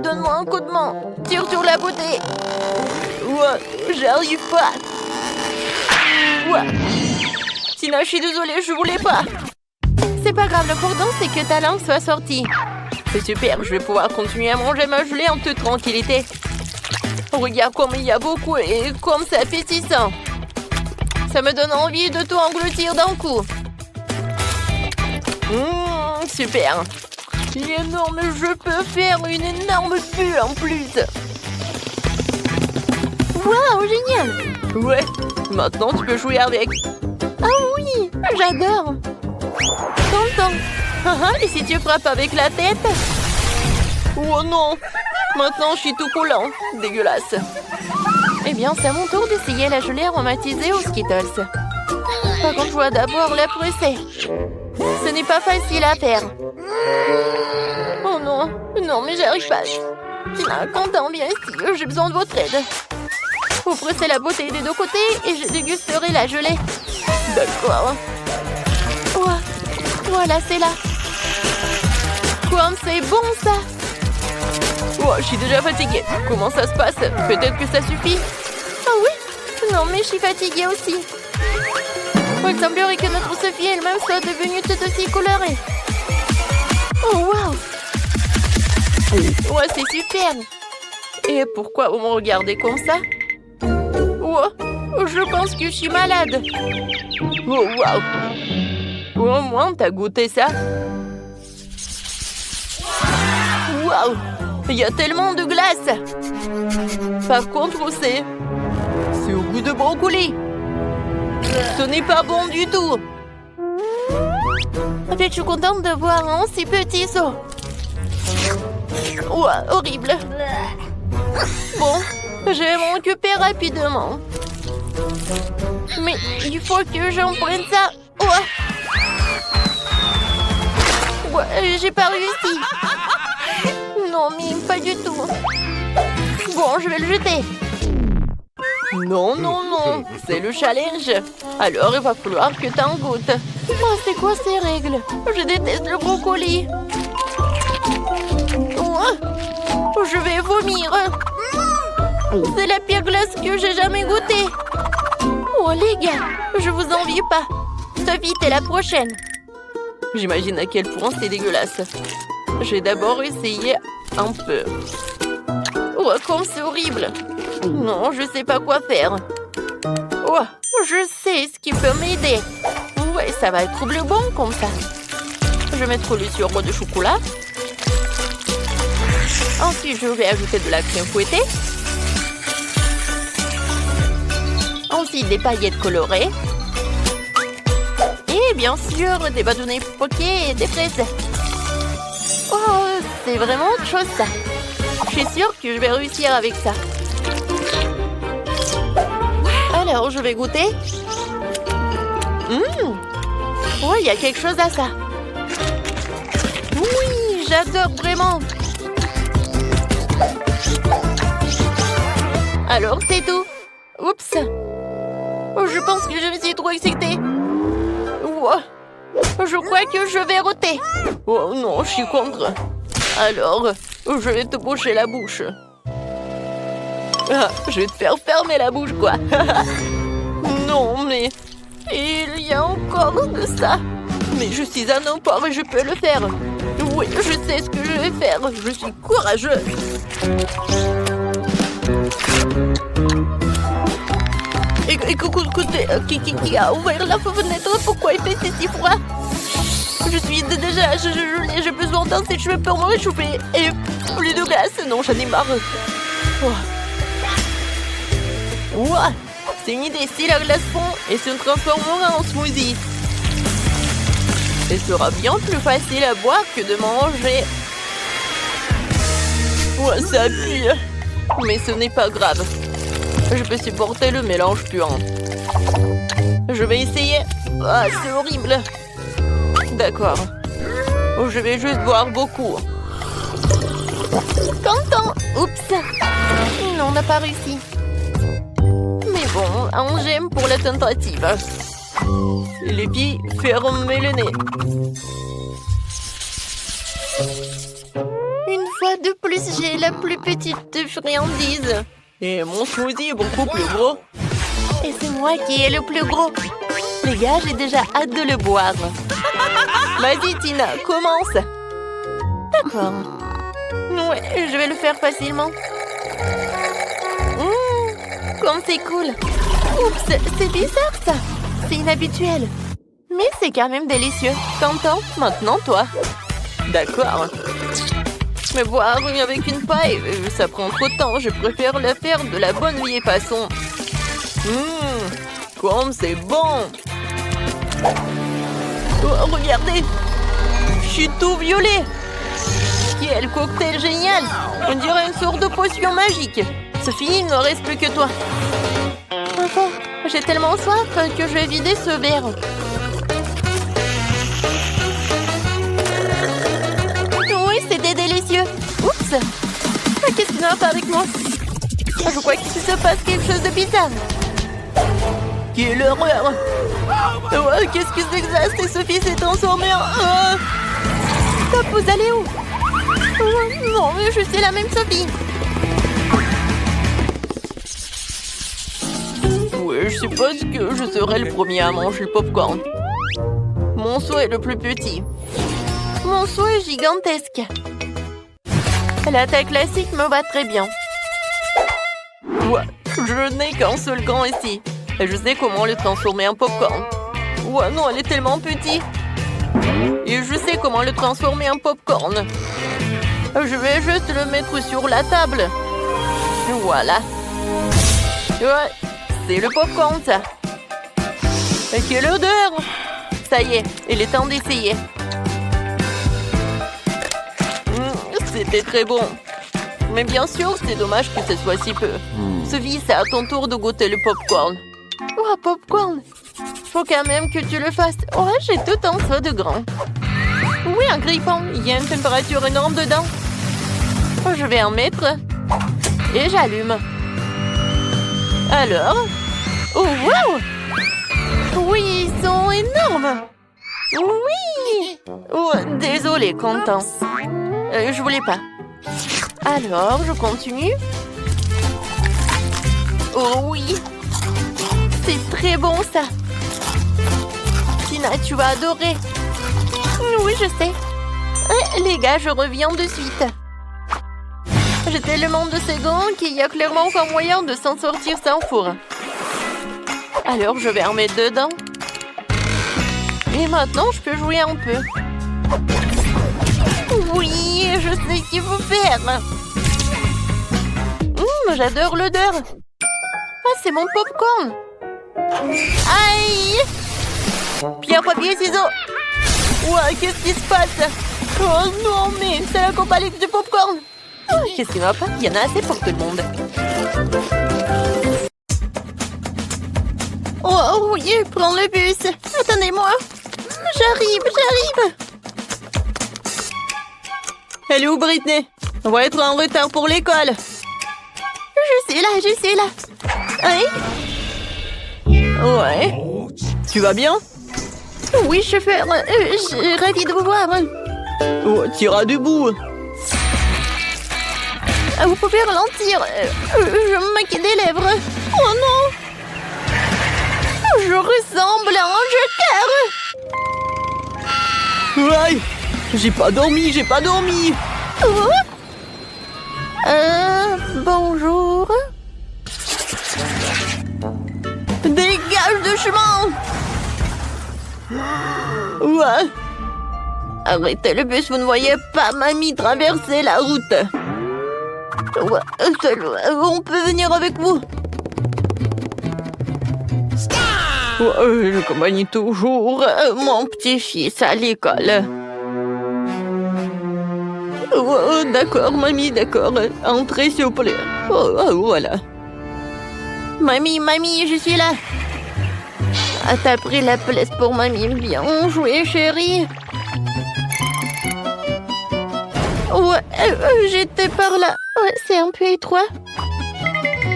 donne-moi un coup de main. Tire sur la bouteille. J'arrive pas. Tina, je suis désolée, je voulais pas. C'est pas grave, l'important c'est que ta langue soit sortie. C'est super, je vais pouvoir continuer à manger ma gelée en toute tranquillité. Regarde comme il y a beaucoup et comme c'est appétissant. Ça me donne envie de tout engloutir d'un coup. Super. Il est énorme, je peux faire une énorme bulle en plus. Waouh, génial. Ouais, maintenant tu peux jouer avec. Ah oui, j'adore. Tonton. Et si tu frappes avec la tête? Oh non! Maintenant, je suis tout coulant. Dégueulasse. Eh bien, c'est à mon tour d'essayer la gelée aromatisée aux Skittles. Par contre, je dois d'abord la presser. Ce n'est pas facile à faire. Oh non, non, mais j'arrive pas. Tina, Quentin, viens ici, j'ai besoin de votre aide. Vous pressez la bouteille des deux côtés et je dégusterai la gelée. D'accord. Oh, voilà, c'est là. Comme c'est bon, ça. Oh, je suis déjà fatiguée. Comment ça se passe? Peut-être que ça suffit. Ah oui? Non, mais je suis fatiguée aussi. Il semblerait que notre Sophie elle-même soit devenue toute aussi colorée. Oh, waouh! Ouais, c'est super! Et pourquoi vous me regardez comme ça? Oh, je pense que je suis malade. Oh, waouh! Au moins, t'as goûté ça? Waouh! Il y a tellement de glace! Par contre, c'est au goût de brocoli. Ce n'est pas bon du tout. En fait, je suis contente de voir un si petit saut. Ouah, horrible. Bon, je vais m'en occuper rapidement. Mais il faut que j'en prenne ça. Ouah. Ouais, j'ai pas réussi. Non, mais pas du tout. Bon, je vais le jeter. Non, non, non, c'est le challenge. Alors, il va falloir que t'en goûtes. Oh, c'est quoi ces règles? Je déteste le brocoli. Oh, je vais vomir. C'est la pire glace que j'ai jamais goûtée. Oh, les gars, je vous envie pas. Sophie, t'es la prochaine. J'imagine à quel point c'est dégueulasse. Je vais d'abord essayer un peu. Oh, comme c'est horrible. Non, je sais pas quoi faire. Oh, je sais ce qui peut m'aider. Ouais, ça va être bleu bon comme ça. Je vais mettre le sirop de chocolat. Ensuite, je vais ajouter de la crème fouettée. Ensuite, des paillettes colorées. Et bien sûr, des bâtonnets poqués et des fraises. Oh, c'est vraiment autre chose ça. Je suis sûre que je vais réussir avec ça. Alors, je vais goûter. Ouais, il y a quelque chose à ça. Oui, j'adore vraiment. Alors, c'est tout. Oups. Oh, je pense que je me suis trop excitée. Wow. Je crois que je vais roter. Oh non, je suis contre. Alors, je vais te boucher la bouche. Ah, je vais te faire fermer la bouche, quoi. Non, mais il y a encore de ça. Mais je suis un emport et je peux le faire. Oui, je sais ce que je vais faire. Je suis courageux. Écoutez, qui a ouvert la fenêtre? Pourquoi il fait si froid? Je suis déjà j'ai besoin d'un sèche-cheveux pour me réchauffer. Et plus de glace. Non, j'en ai marre. Ouah, c'est une idée. Si la glace fond et se transformera en smoothie. Ce sera bien plus facile à boire que de manger. Ouais, ça pue. Mais ce n'est pas grave. Je peux supporter le mélange puant. Je vais essayer. Ah, c'est horrible. D'accord. Je vais juste boire beaucoup. Quentin! Oups! Non, on n'a pas réussi. Mais bon, un j'aime pour la tentative. Les filles, fermez le nez. Une fois de plus, j'ai la plus petite friandise. Et mon smoothie est beaucoup plus gros. Et c'est moi qui ai le plus gros. Les gars, j'ai déjà hâte de le boire. Vas-y, Tina, commence. D'accord. Ouais, je vais le faire facilement. Comme c'est cool. Oups, c'est bizarre ça. C'est inhabituel. Mais c'est quand même délicieux. T'entends? Maintenant, toi. D'accord. Mais boire avec une paille, ça prend trop de temps. Je préfère le faire de la bonne vieille façon. Comme c'est bon. Oh, regardez! Je suis tout violet! Quel cocktail génial! On dirait une sorte de potion magique. Sophie, il ne reste plus que toi. Enfin, j'ai tellement soif que je vais vider ce verre. Oui, c'était délicieux. Oups! Qu'est-ce qui ne va pas avec moi? Je crois qu'il se passe quelque chose de bizarre. Quelle horreur! Qu'est-ce que c'est que ça? C'est Sophie s'est transformée en... Stop, vous allez où? Non, mais je suis la même Sophie. Oui, je suppose que je serai le premier à manger le popcorn. Mon seau est le plus petit. Mon seau est gigantesque. La taille classique me va très bien. Ouais, je n'ai qu'un seul grand ici. Et je sais comment le transformer en popcorn. Ouais, non, elle est tellement petite. Et je sais comment le transformer en popcorn. Je vais juste le mettre sur la table. Voilà. Ouais, c'est le popcorn, ça. Et quelle odeur! Ça y est, il est temps d'essayer. C'était très bon. Mais bien sûr, c'est dommage que ce soit si peu. Sophie, c'est à ton tour de goûter le popcorn. Oh, popcorn! Faut quand même que tu le fasses. Oh, j'ai tout un seau de grand. Oui, un grille-pain. Il y a une température énorme dedans. Oh, je vais en mettre. Et j'allume. Alors? Oh, wow! Oui, ils sont énormes. Oui! Oh, désolé, Quentin. Je voulais pas. Alors, je continue. Oh oui! C'est très bon, ça. Tina, tu vas adorer. Oui, je sais. Les gars, je reviens de suite. J'ai tellement de secondes qu'il y a clairement aucun moyen de s'en sortir sans four. Alors, je vais en mettre dedans. Et maintenant, je peux jouer un peu. Oui, je sais ce qu'il faut faire. J'adore l'odeur. Ah, c'est mon popcorn. Aïe! Pierre, papier, ciseaux. Ouais, qu'est-ce qui se passe? Oh non, mais c'est la compagnie du popcorn. Oh, qu'est-ce qui va pas? Il y en a assez pour tout le monde. Oh oui, prends le bus. Attendez-moi. J'arrive. Elle est où, Britney? On va être en retard pour l'école. Je suis là. Hein? Ouais. Tu vas bien? Oui, chauffeur. Je suis ravie de vous voir. Oh, t'iras debout. Vous pouvez ralentir. Je me maquille des lèvres. Oh non! Je ressemble à un joker. Ouais. J'ai pas dormi. Oh. Bonjour. Dégage de chemin. Ouais. Arrêtez le bus, vous ne voyez pas mamie traverser la route. Ouais, on peut venir avec vous. Ouais, j'accompagne toujours mon petit-fils à l'école. D'accord, mamie, d'accord. Entrez, s'il vous plaît. Voilà. Mamie, je suis là. Ah, t'as pris la place pour mamie. Bien joué, chérie. Ouais, j'étais par là. Ouais, c'est un peu étroit.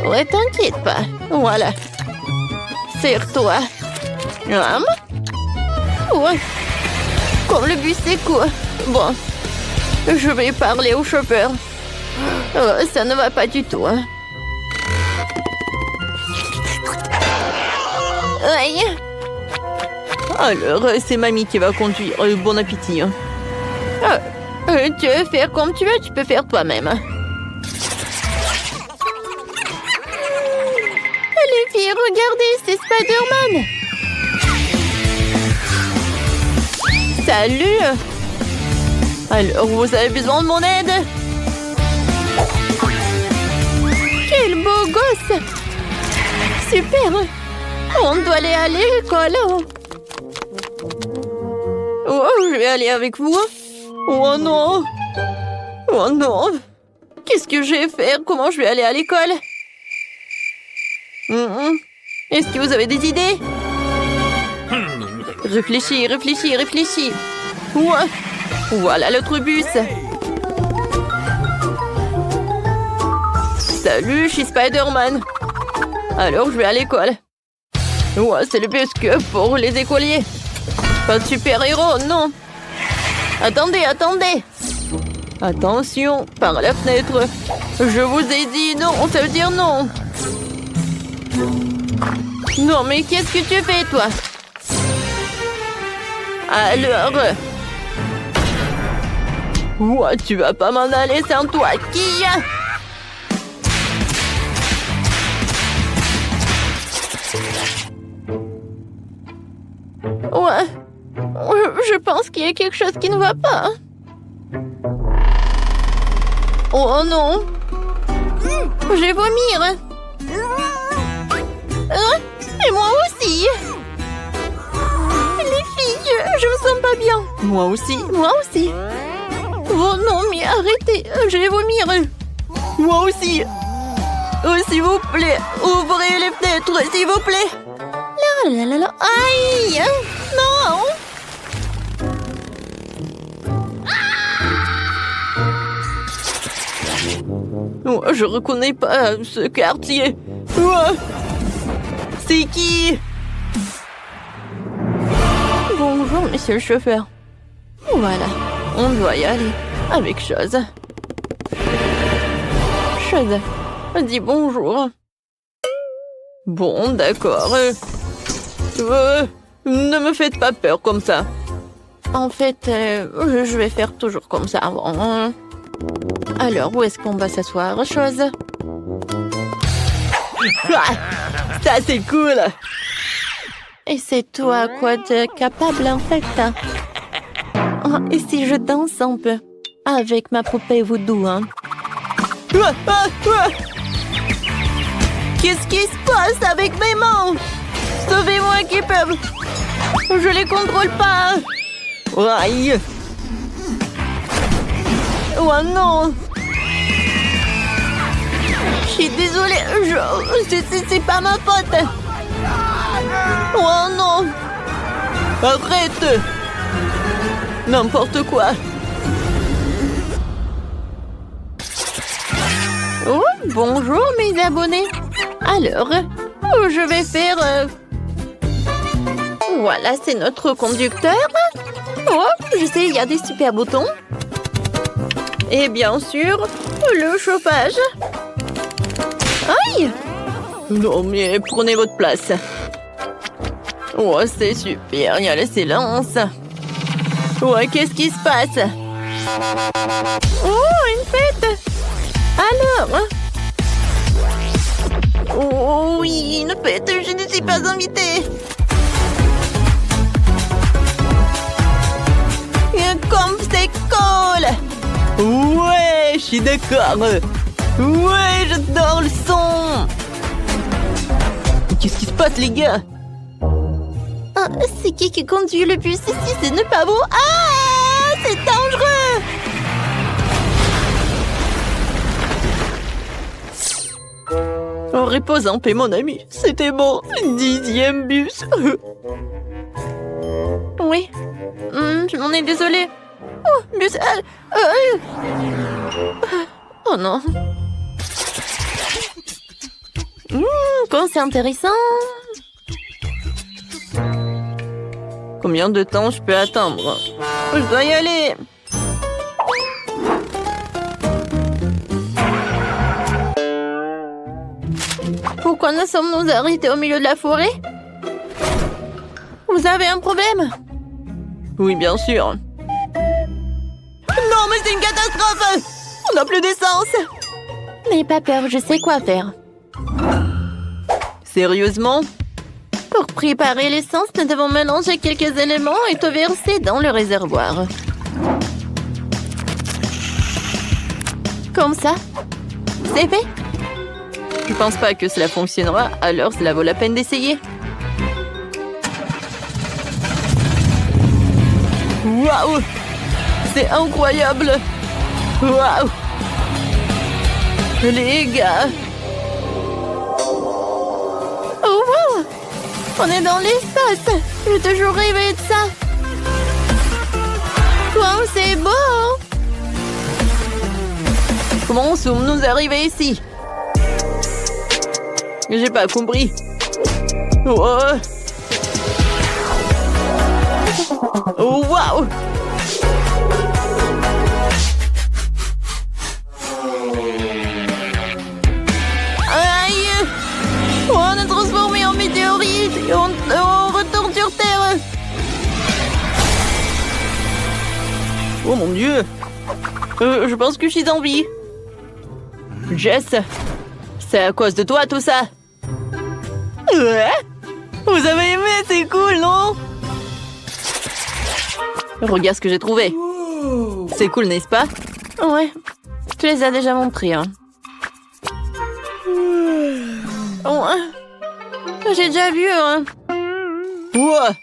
Ouais, t'inquiète pas. Voilà. Serre-toi. Ouais. Comme le bus est court. Bon. Je vais parler au chauffeur. Ça ne va pas du tout. Hein. Aïe. Alors, c'est mamie qui va conduire. Bon appétit. Tu veux faire comme tu veux, tu peux faire toi-même. Les filles, regardez, c'est Spider-Man. Salut. Alors, vous avez besoin de mon aide? Quel beau gosse! Super! On doit aller à l'école. Oh, je vais aller avec vous. Oh non. Oh non. Qu'est-ce que je vais faire? Comment je vais aller à l'école? Est-ce que vous avez des idées? Réfléchis, réfléchis, réfléchis. Ouais. Voilà l'autre bus. Salut, je suis Spider-Man. Alors, je vais à l'école. Ouais, c'est le bus que pour les écoliers. Pas de super-héros, non. Attendez, attendez. Attention, par la fenêtre. Je vous ai dit non, ça veut dire non. Non, mais qu'est-ce que tu fais, toi? Alors... Ouais, tu vas pas m'en aller sans toi, qui? Ouais, je pense qu'il y a quelque chose qui ne va pas. Oh non, je vais vomir. Et moi aussi. Les filles, je me sens pas bien. Moi aussi, moi aussi. Oh non, mais arrêtez, je vais vomir. Moi aussi. Oh, s'il vous plaît, ouvrez les fenêtres, s'il vous plaît. La la la la, aïe, non. Oh, je reconnais pas ce quartier. Oh, c'est qui? Bonjour, monsieur le chauffeur. Voilà, on doit y aller avec Chose. Chose, dis bonjour. Bon, d'accord. Ne me faites pas peur comme ça. En fait, je vais faire toujours comme ça. Bon. Alors, où est-ce qu'on va s'asseoir, Chose? Ah, ça, c'est cool. Et c'est toi quoi de capable, en fait? Oh, et si je danse un peu avec ma poupée voodoo, hein? Qu'est-ce qui se passe avec mes mains? Sauvez-moi, qui peut? Je les contrôle pas. Aïe. Oh non. Je suis désolée. C'est pas ma faute. Oh non. Arrête. N'importe quoi. Oh, bonjour mes abonnés. Alors, je vais faire... Voilà, c'est notre conducteur. Oh, je sais, il y a des super boutons. Et bien sûr, le chauffage. Aïe! Non, mais prenez votre place. Oh, c'est super, il y a le silence. Ouais, qu'est-ce qui se passe? Oh, une fête! Alors? Oh oui, une fête, je ne suis pas invitée. Comme c'est cool! Ouais, je suis d'accord. Ouais, j'adore le son. Qu'est-ce qui se passe, les gars? Ah, c'est qui conduit le bus ici? Ce n'est pas beau. Ah, c'est dangereux. Oh, repose en paix, mon ami. C'était mon 10e bus. Oui. Je m'en ai désolée. Oh, bus... Oh non. Quoi, c'est intéressant. Combien de temps je peux attendre? Je dois y aller. Pourquoi nous sommes-nous arrêtés au milieu de la forêt? Vous avez un problème? Oui, bien sûr. Non, mais c'est une catastrophe! On n'a plus d'essence! N'ayez pas peur, je sais quoi faire. Sérieusement? Pour préparer l'essence, nous devons mélanger quelques éléments et tout verser dans le réservoir. Comme ça? C'est fait? Je pense pas que cela fonctionnera, alors cela vaut la peine d'essayer. Waouh! C'est incroyable! Waouh! Les gars! Oh, wow! On est dans l'espace! J'ai toujours rêvé de ça! Wow, c'est beau! Comment sommes-nous arrivés ici? J'ai pas compris. Oh, oh waouh! Aïe! Oh, on est transformé en météorite et on retourne sur Terre! Oh mon Dieu! Je pense que je suis en vie. Jess, c'est à cause de toi tout ça. Ouais? Vous avez aimé, c'est cool, non? Regarde ce que j'ai trouvé. C'est cool, n'est-ce pas? Ouais, tu les as déjà montrés, hein. Oh, j'ai déjà vu, hein. Wow.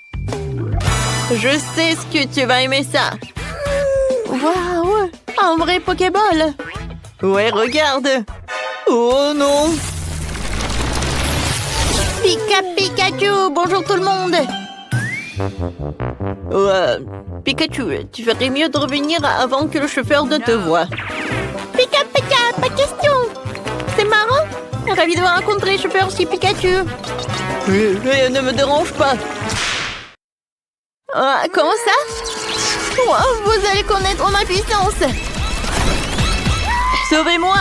Je sais ce que tu vas aimer ça. Waouh! Un vrai Pokéball! Ouais, regarde. Oh non! Pikachu! Bonjour tout le monde! Pikachu, tu ferais mieux de revenir avant que le chauffeur ne te voie. Pika, pas de question! C'est marrant! Ravi de rencontrer le chauffeur chez Pikachu! Ne me dérange pas. Comment ça? Wow, vous allez connaître ma puissance! Sauvez-moi!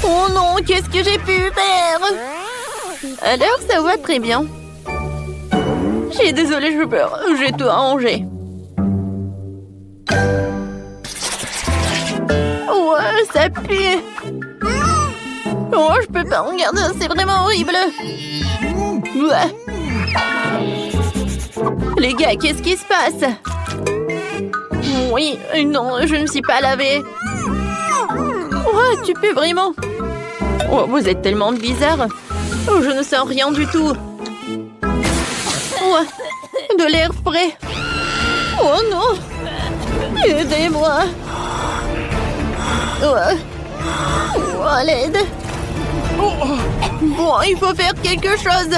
Oh non, qu'est-ce que j'ai pu faire? Alors, ça va très bien. Je suis désolée, j'ai peur. J'ai tout arrangé. Ouais, ça pue. Oh, je peux pas regarder, c'est vraiment horrible. Ouais. Les gars, qu'est-ce qui se passe? Oui, non, je ne me suis pas lavée. Oh, tu peux vraiment? Oh, vous êtes tellement bizarre. Oh, je ne sens rien du tout. Oh, de l'air frais. Oh non! Aidez-moi! Oh, à l'aide! Bon, il faut faire quelque chose!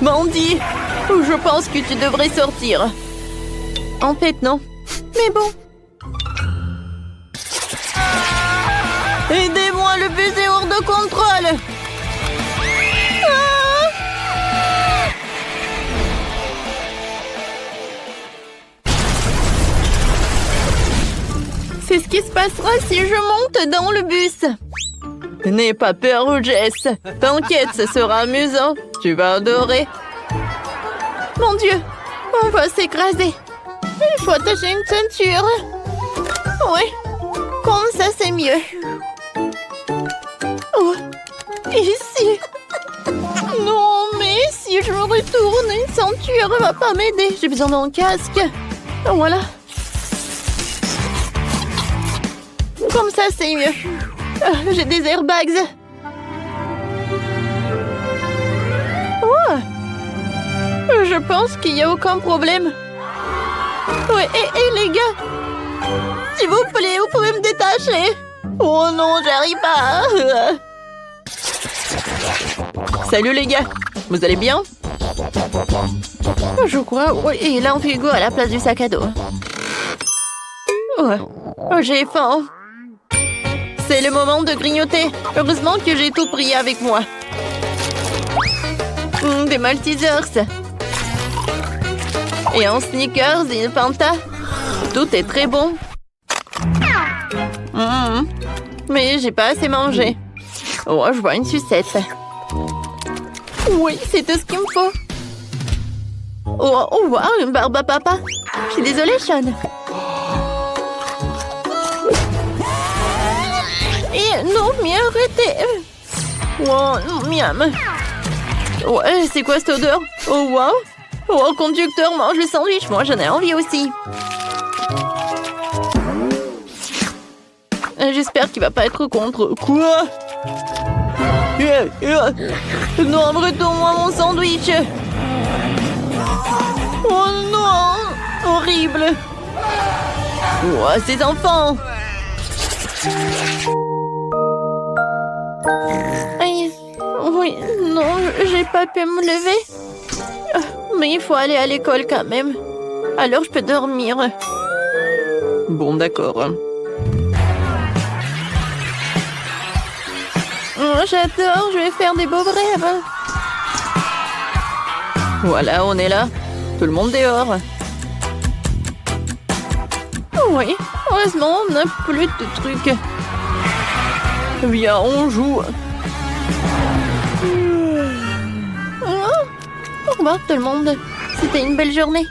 Mandy, je pense que tu devrais sortir. En fait, non. Mais bon. Aidez-moi, le bus est hors de contrôle! C'est ce qui se passera si je monte dans le bus. N'aie pas peur, Jess. T'inquiète, ce sera amusant. Tu vas adorer. Mon Dieu, on va s'écraser. Il faut attacher une ceinture. Oui, comme ça c'est mieux. Oh, ici. Non, mais si je me retourne, une ceinture va pas m'aider. J'ai besoin d'un casque. Voilà. Comme ça, c'est mieux. J'ai des airbags. Oh! Je pense qu'il n'y a aucun problème. Ouais, et les gars, s'il vous plaît, vous pouvez me détacher. Oh non, j'arrive pas. Salut les gars, vous allez bien? Je crois, oui, il a un frigo à la place du sac à dos. Oh, j'ai faim. C'est le moment de grignoter. Heureusement que j'ai tout pris avec moi. Des Maltesers. Et un Snickers et une Fanta. Tout est très bon. Mais j'ai pas assez mangé. Oh, je vois une sucette. Oui, c'est tout ce qu'il me faut. Oh, wow, une barbe à papa. Je suis désolée, Sean. Et non, mais arrêtez. Oh, miam. Ouais, c'est quoi cette odeur? Oh, wow. Oh, le conducteur mange le sandwich. Moi, j'en ai envie aussi. J'espère qu'il va pas être contre. Quoi? Non, retourne-moi mon sandwich. Oh non! Horrible! Oh, ces enfants! Aïe. Oui, non, j'ai pas pu me lever. Mais il faut aller à l'école quand même. Alors je peux dormir. Bon, d'accord. Oh, j'adore, je vais faire des beaux rêves. Voilà, on est là. Tout le monde dehors. Oui, heureusement, on n'a plus de trucs. Viens, on joue. Au revoir tout le monde. C'était une belle journée.